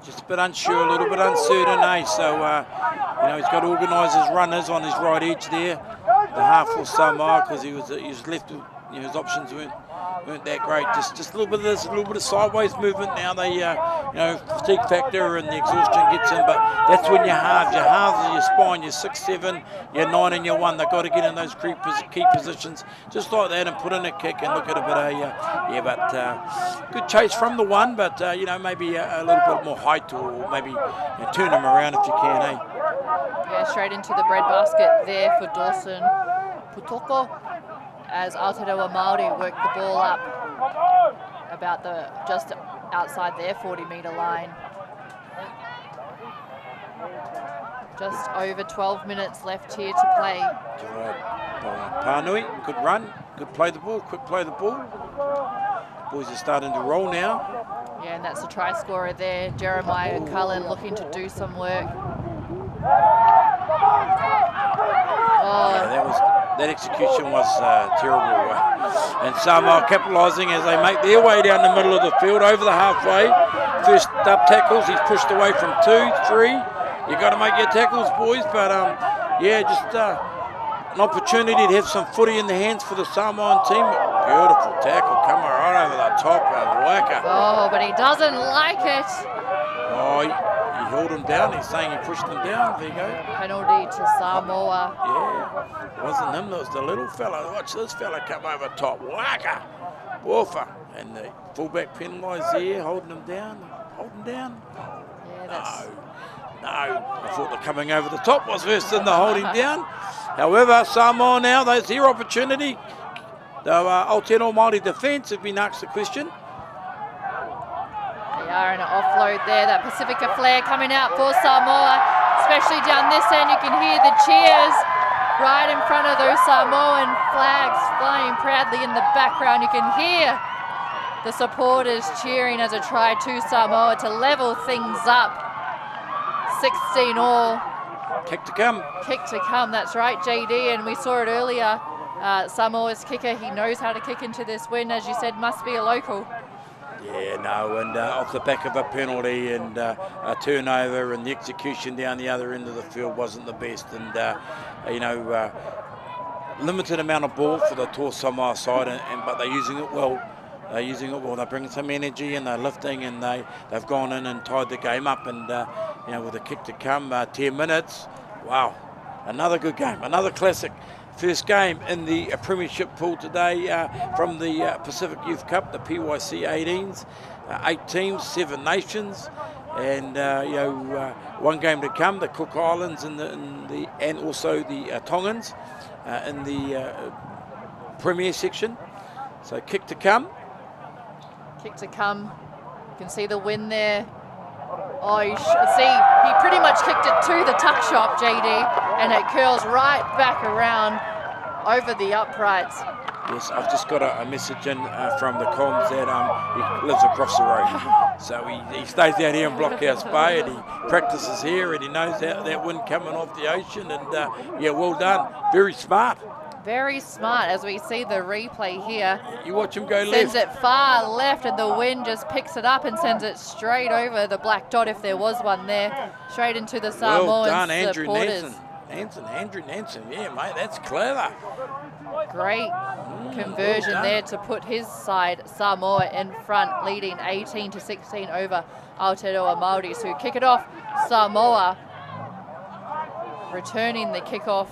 just a bit unsure, a little bit uncertain, eh? So, you know, he's got to organise his runners on his right edge there, the half for Samoa, because he was left with, you know, his options weren't that great. Just a little bit of this, a little bit of sideways movement. Now they, you know, fatigue factor and the exhaustion gets in, but that's when you halve. You halve your spine. You're 6, 7, you're 9, and you're 1. They've got to get in those key positions, just like that, and put in a kick and look at a bit of but good chase from the one, but you know, maybe a little bit more height, or maybe, you know, turn them around if you can, eh? Yeah, straight into the breadbasket there for Dawson Putoko, as Aotearoa Maori work the ball up about just outside their 40-metre line. Just over 12 minutes left here to play. Pānui, good run, good play the ball, quick play the ball. Boys are starting to roll now. Yeah, and that's a try scorer there, Jeremiah Cullen, looking to do some work. That execution was terrible. And Samoa capitalising as they make their way down the middle of the field, over the halfway. First up tackles, he's pushed away from 2, 3. You got to make your tackles, boys. But yeah, just an opportunity to have some footy in the hands for the Samoan team. Beautiful tackle, coming right over the top of Waka. Oh, but he doesn't like it. Oh, he held him down. He's saying he pushed him down. There you go. Penalty to Samoa. Yeah, it wasn't him. It was the little fella. Watch this fella come over top. Waka, Woofa, and the fullback penalised there, holding him down. Holding down. Yeah, that's... No. I thought the coming over the top was worse than the holding down. However, Samoa now, there's their opportunity. The Aotearoa Maori defence have been asked the question. They are in an offload there. That Pasifika flare coming out for Samoa, especially down this end. You can hear the cheers right in front of those Samoan flags flying proudly in the background. You can hear the supporters cheering as a try to Samoa to level things up. 16 all. Kick to come. Kick to come, that's right, JD, and we saw it earlier. Samoa's kicker, he knows how to kick into this win, as you said, must be a local. Yeah, no, and off the back of a penalty and a turnover, and the execution down the other end of the field wasn't the best, and you know, limited amount of ball for the Toa Samoa side, but they're using it well. They're using it well. They're bringing some energy and they're lifting, and they've gone in and tied the game up, and you know, with a kick to come, 10 minutes. Wow, another good game, another classic. First game in the Premiership pool today from the Pacific Youth Cup, the PYC 18s. 8 teams, 7 nations, and you know, one game to come. The Cook Islands and also the Tongans in the Premier section. So kick to come. Kick to come. You can see the win there Oh, you see, he pretty much kicked it to the tuck shop, JD, and it curls right back around over the uprights. Yes, I've just got a message in from the comms that he lives across the road. So he stays out here in Blockhouse Bay and he practices here and he knows that wind coming off the ocean and yeah, well done. Very smart. Very smart as we see the replay here. You watch him go sends left. It far left and the wind just picks it up and sends it straight over the black dot if there was one there. Straight into the Samoan well done, Andrew supporters. Andrew Nansen, yeah mate, that's clever. Great conversion there to put his side, Samoa, in front, leading 18-16 over Aotearoa Maori. So kick it off, Samoa returning the kickoff.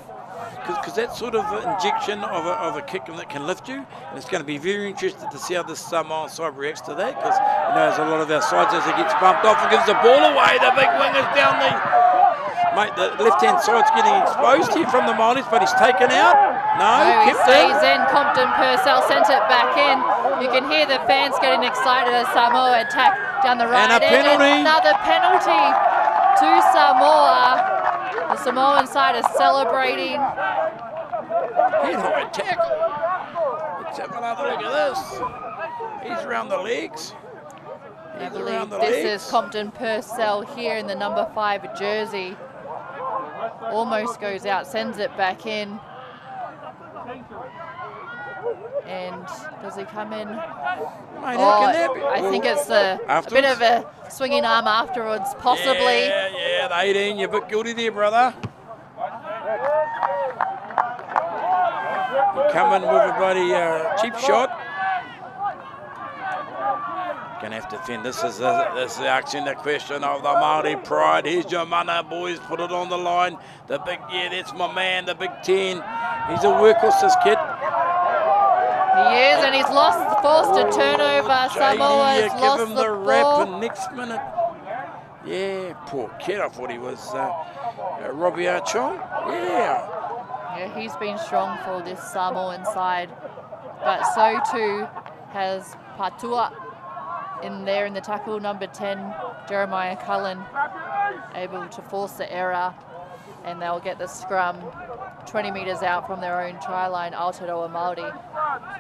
Because that sort of injection of a kick that can lift you, and it's going to be very interesting to see how this Samoan side reacts to that, because you know, there's a lot of our sides as it gets bumped off and gives the ball away. The big wing is down the... Mate, the left-hand side's getting exposed here from the Māoris, but he's taken out. No, he kept stays it. in. Compton Purcell sent it back in. You can hear the fans getting excited as Samoa attack down the right and a edge. penalty. Another penalty to Samoa. The Samoan side is celebrating. Head high tackle. Let's have another look at this. He's around the legs. I believe this is Compton Purcell here in the number 5 jersey. Almost goes out, sends it back in. And does he come in? Mate, how can that be? I think it's a bit of a swinging arm afterwards, possibly. Yeah, the 18, you're a bit guilty there, brother. You come in with a bloody cheap shot. Gonna have to defend. This is actually the question of the Māori pride. Here's your mana, boys. Put it on the line. The big, yeah, that's my man, the Big 10. He's a workhorse, this kid. He is, and he's forced a turnover. Samoa's lost give him the ball. rap, and next minute, yeah, poor kid. I thought he was Robbie Archon. Yeah, he's been strong for this Samoan side, but so too has Patua in there in the tackle, number 10, Jeremiah Cullen, able to force the error, and they'll get the scrum 20 metres out from their own try line, Aotearoa Maori.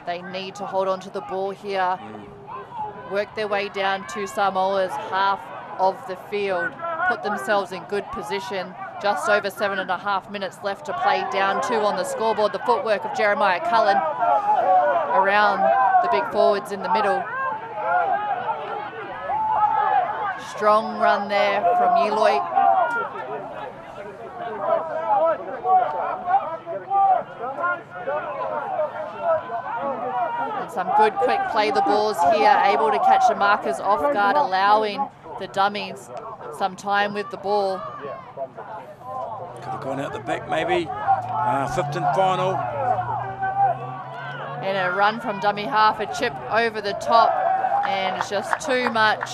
They need to hold on to the ball here, work their way down to Samoa's half of the field, put themselves in good position. Just over 7.5 minutes left to play, down 2 on the scoreboard. The footwork of Jeremiah Cullen around the big forwards in the middle. Strong run there from Yiloi. And some good quick play the balls here, able to catch the markers off guard, allowing the dummies some time with the ball. Could have gone out the back maybe. 5th and final. And a run from dummy half, a chip over the top, and it's just too much.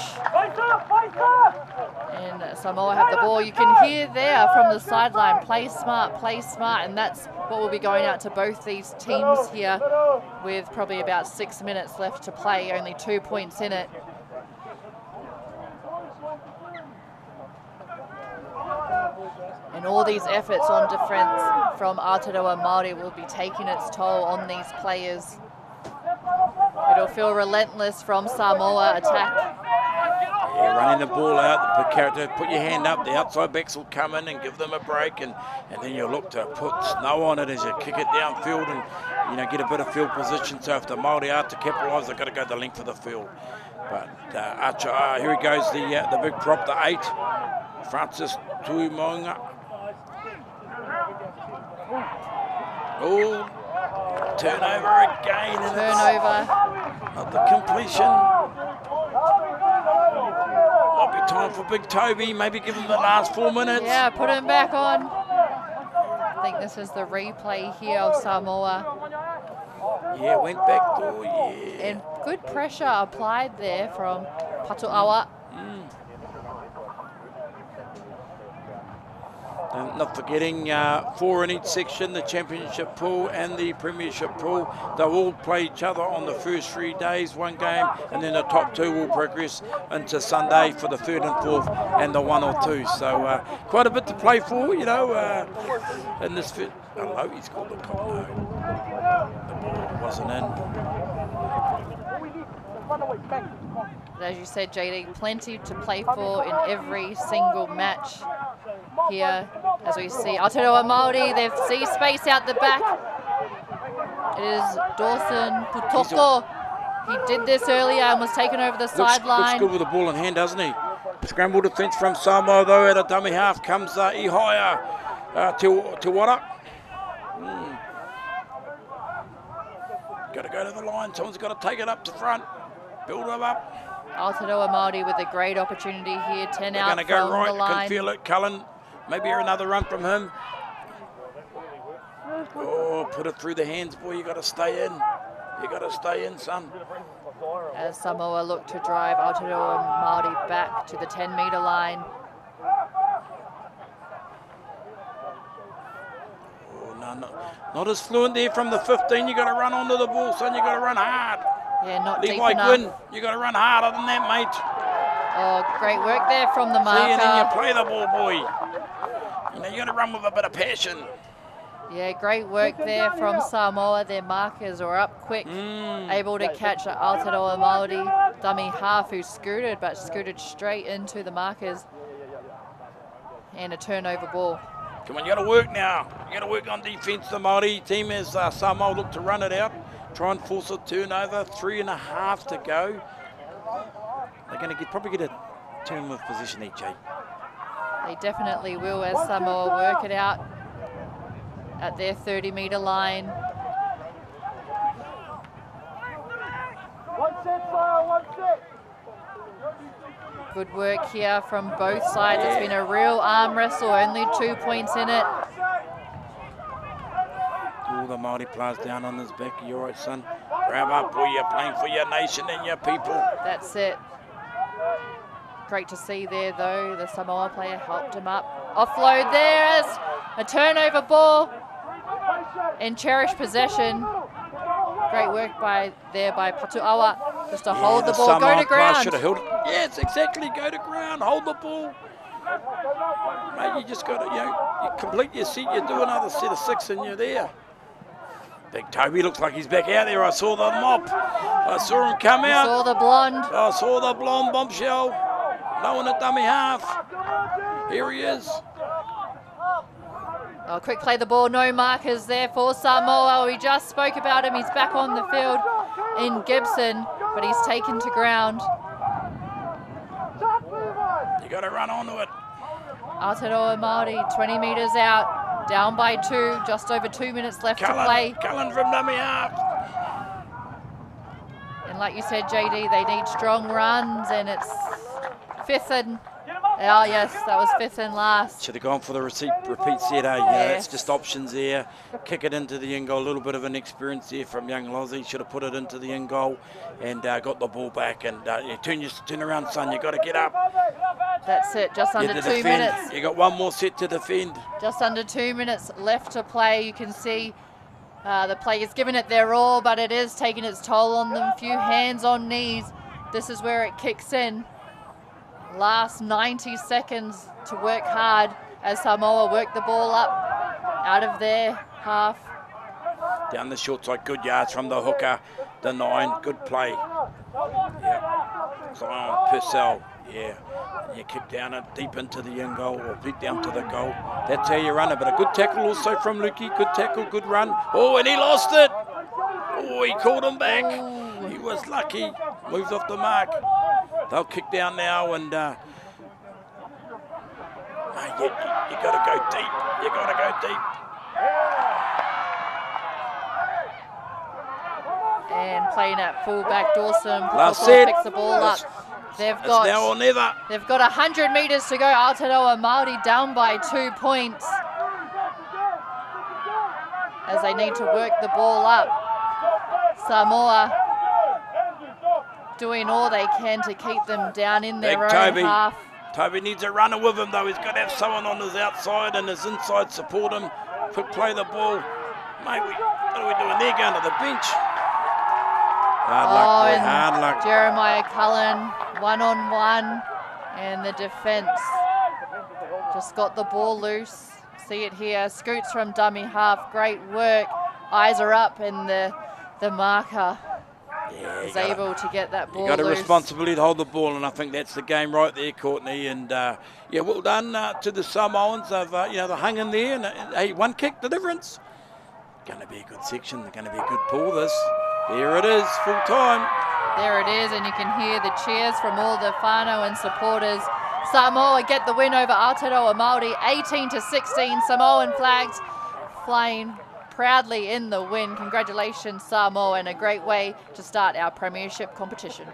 And Samoa have the ball. You can hear there from the sideline, play smart, and that's what will be going out to both these teams here with probably about 6 minutes left to play, only 2 points in it. And all these efforts on defence from Aotearoa Maori will be taking its toll on these players. It'll feel relentless from Samoa attack. Yeah, running the ball out, the character, put your hand up, the outside backs will come in and give them a break, and then you'll look to put snow on it as you kick it downfield and, you know, get a bit of field position. So if the Māori are to capitalise, they've got to go the length of the field. But here he goes, the big prop, the 8, Francis Tuimonga. Oh, turnover again. Turnover. Not the completion. Might be time for Big Toby. Maybe give him the last 4 minutes. Yeah, put him back on. I think this is the replay here of Samoa. Yeah, went back door, yeah. And good pressure applied there from Patuawa. Not forgetting 4 in each section, the championship pool and the premiership pool. They'll all play each other on the first 3 days, one game, and then the top 2 will progress into Sunday for the 3rd and 4th and the 1 or 2. So quite a bit to play for, you know, in this fit. Hello, he's called the cop. No, the ball wasn't in. As you said, JD, plenty to play for in every single match here. As we see Aotearoa Maori, they see space out the back. It is Dawson Putoko. He did this earlier and was taken over the sideline. Looks good with the ball in hand, doesn't he? Scramble defence from Samoa though. At a dummy half comes Ihaya Tiwara. Got to go to the line. Someone's got to take it up to front. Build them up. Aotearoa Maori with a great opportunity here. 10 out They're going to go right. the line. Can feel it. Cullen. Maybe another run from him. Oh, put it through the hands, boy. You got to stay in. You got to stay in, son. As Samoa look to drive Aotearoa Maori back to the 10-metre line. Oh, no, not as fluent there from the 15. You got to run onto the ball, son. You got to run hard. Yeah, not Levi deep enough. Gwyn, you got to run harder than that, mate. Oh, great work there from the marker. See, and then you play the ball, boy. You know, you got to run with a bit of passion. Yeah, great work there from Samoa. Their markers are up quick, able to catch Aotearoa Maori dummy half who scooted, but scooted straight into the markers. And a turnover ball. Come on, you got to work now. You got to work on defence. The Maori team as Samoa look to run it out. Try and force a turnover. 3.5 to go. They're going to probably get a turn of position each, eh? They definitely will as Samoa work it out at their 30-metre line. Good work here from both sides. It's been a real arm wrestle, only 2 points in it. All the Māori players down on his back. You're right, son. Grab up, boy. You're playing for your nation and your people. That's it. Great to see there, though. The Samoa player helped him up. Offload there as a turnover ball and cherished possession. Great work by Patuawa just to hold the ball, Samoan go to ground. Should have held it. Yes, exactly. Go to ground, hold the ball. Mate, you just got to, you complete your set. You do another set of 6 and you're there. Big Toby looks like he's back out there. I saw the mop. I saw him come out. Saw the blonde. I saw the blonde bombshell. No one at dummy half. Here he is. Oh, quick play the ball. No markers there for Samoa. We just spoke about him. He's back on the field in Gibson, but he's taken to ground. You got to run onto it. Aotearoa Maori, 20 metres out. Down by 2, just over 2 minutes left to play. Cullen from dummy half. And like you said, JD, they need strong runs, and it's 5th and... Oh, yes, that was 5th and last. Should have gone for the repeat set, eh? Yeah, that's just options there. Kick it into the in goal. A little bit of an experience there from young Lozzie. Should have put it into the in goal and got the ball back. And turn around, son. You got to get up. That's it, just under 2 minutes. You got one more set to defend. Just under 2 minutes left to play. You can see the players giving it their all, but it is taking its toll on them. Few hands on knees. This is where it kicks in. Last 90 seconds to work hard as Samoa work the ball up out of their half. Down the short side, good yards from the hooker. The 9, good play. Yeah. Zion Purcell, yeah. And you kick down it deep into the in goal or deep down to the goal. That's how you run it. But a good tackle also from Lukey. Good tackle, good run. Oh, and he lost it. Oh, he called him back. Ooh. He was lucky. Moved off the mark. They'll kick down now and you got to go deep. You got to go deep. And playing at fullback, Dawson picks the ball up. They've got now or never. They've got 100 metres to go. Aotearoa Maori down by 2 points as they need to work the ball up. Samoa doing all they can to keep them down in their own half. Toby needs a runner with him though. He's got to have someone on his outside and his inside support him. Quick play the ball. Mate, what are we doing there? Going to the bench. Hard luck, boy, hard luck. Jeremiah Cullen, 1-on-1, and the defence just got the ball loose. See it here, scoots from dummy half, great work. Eyes are up, and the marker is able to get that ball loose. You got a responsibility to hold the ball, and I think that's the game right there, Courtney. And yeah, well done to the Samoans. They've they hung in there, and hey, one kick, the difference. Going to be a good section. They're going to be a good pull. This. There it is, full time. There it is, and you can hear the cheers from all the whānau and supporters. Samoa get the win over Aotearoa Maori, 18-16. Samoan flags flying proudly in the win. Congratulations, Samoa, and a great way to start our premiership competition.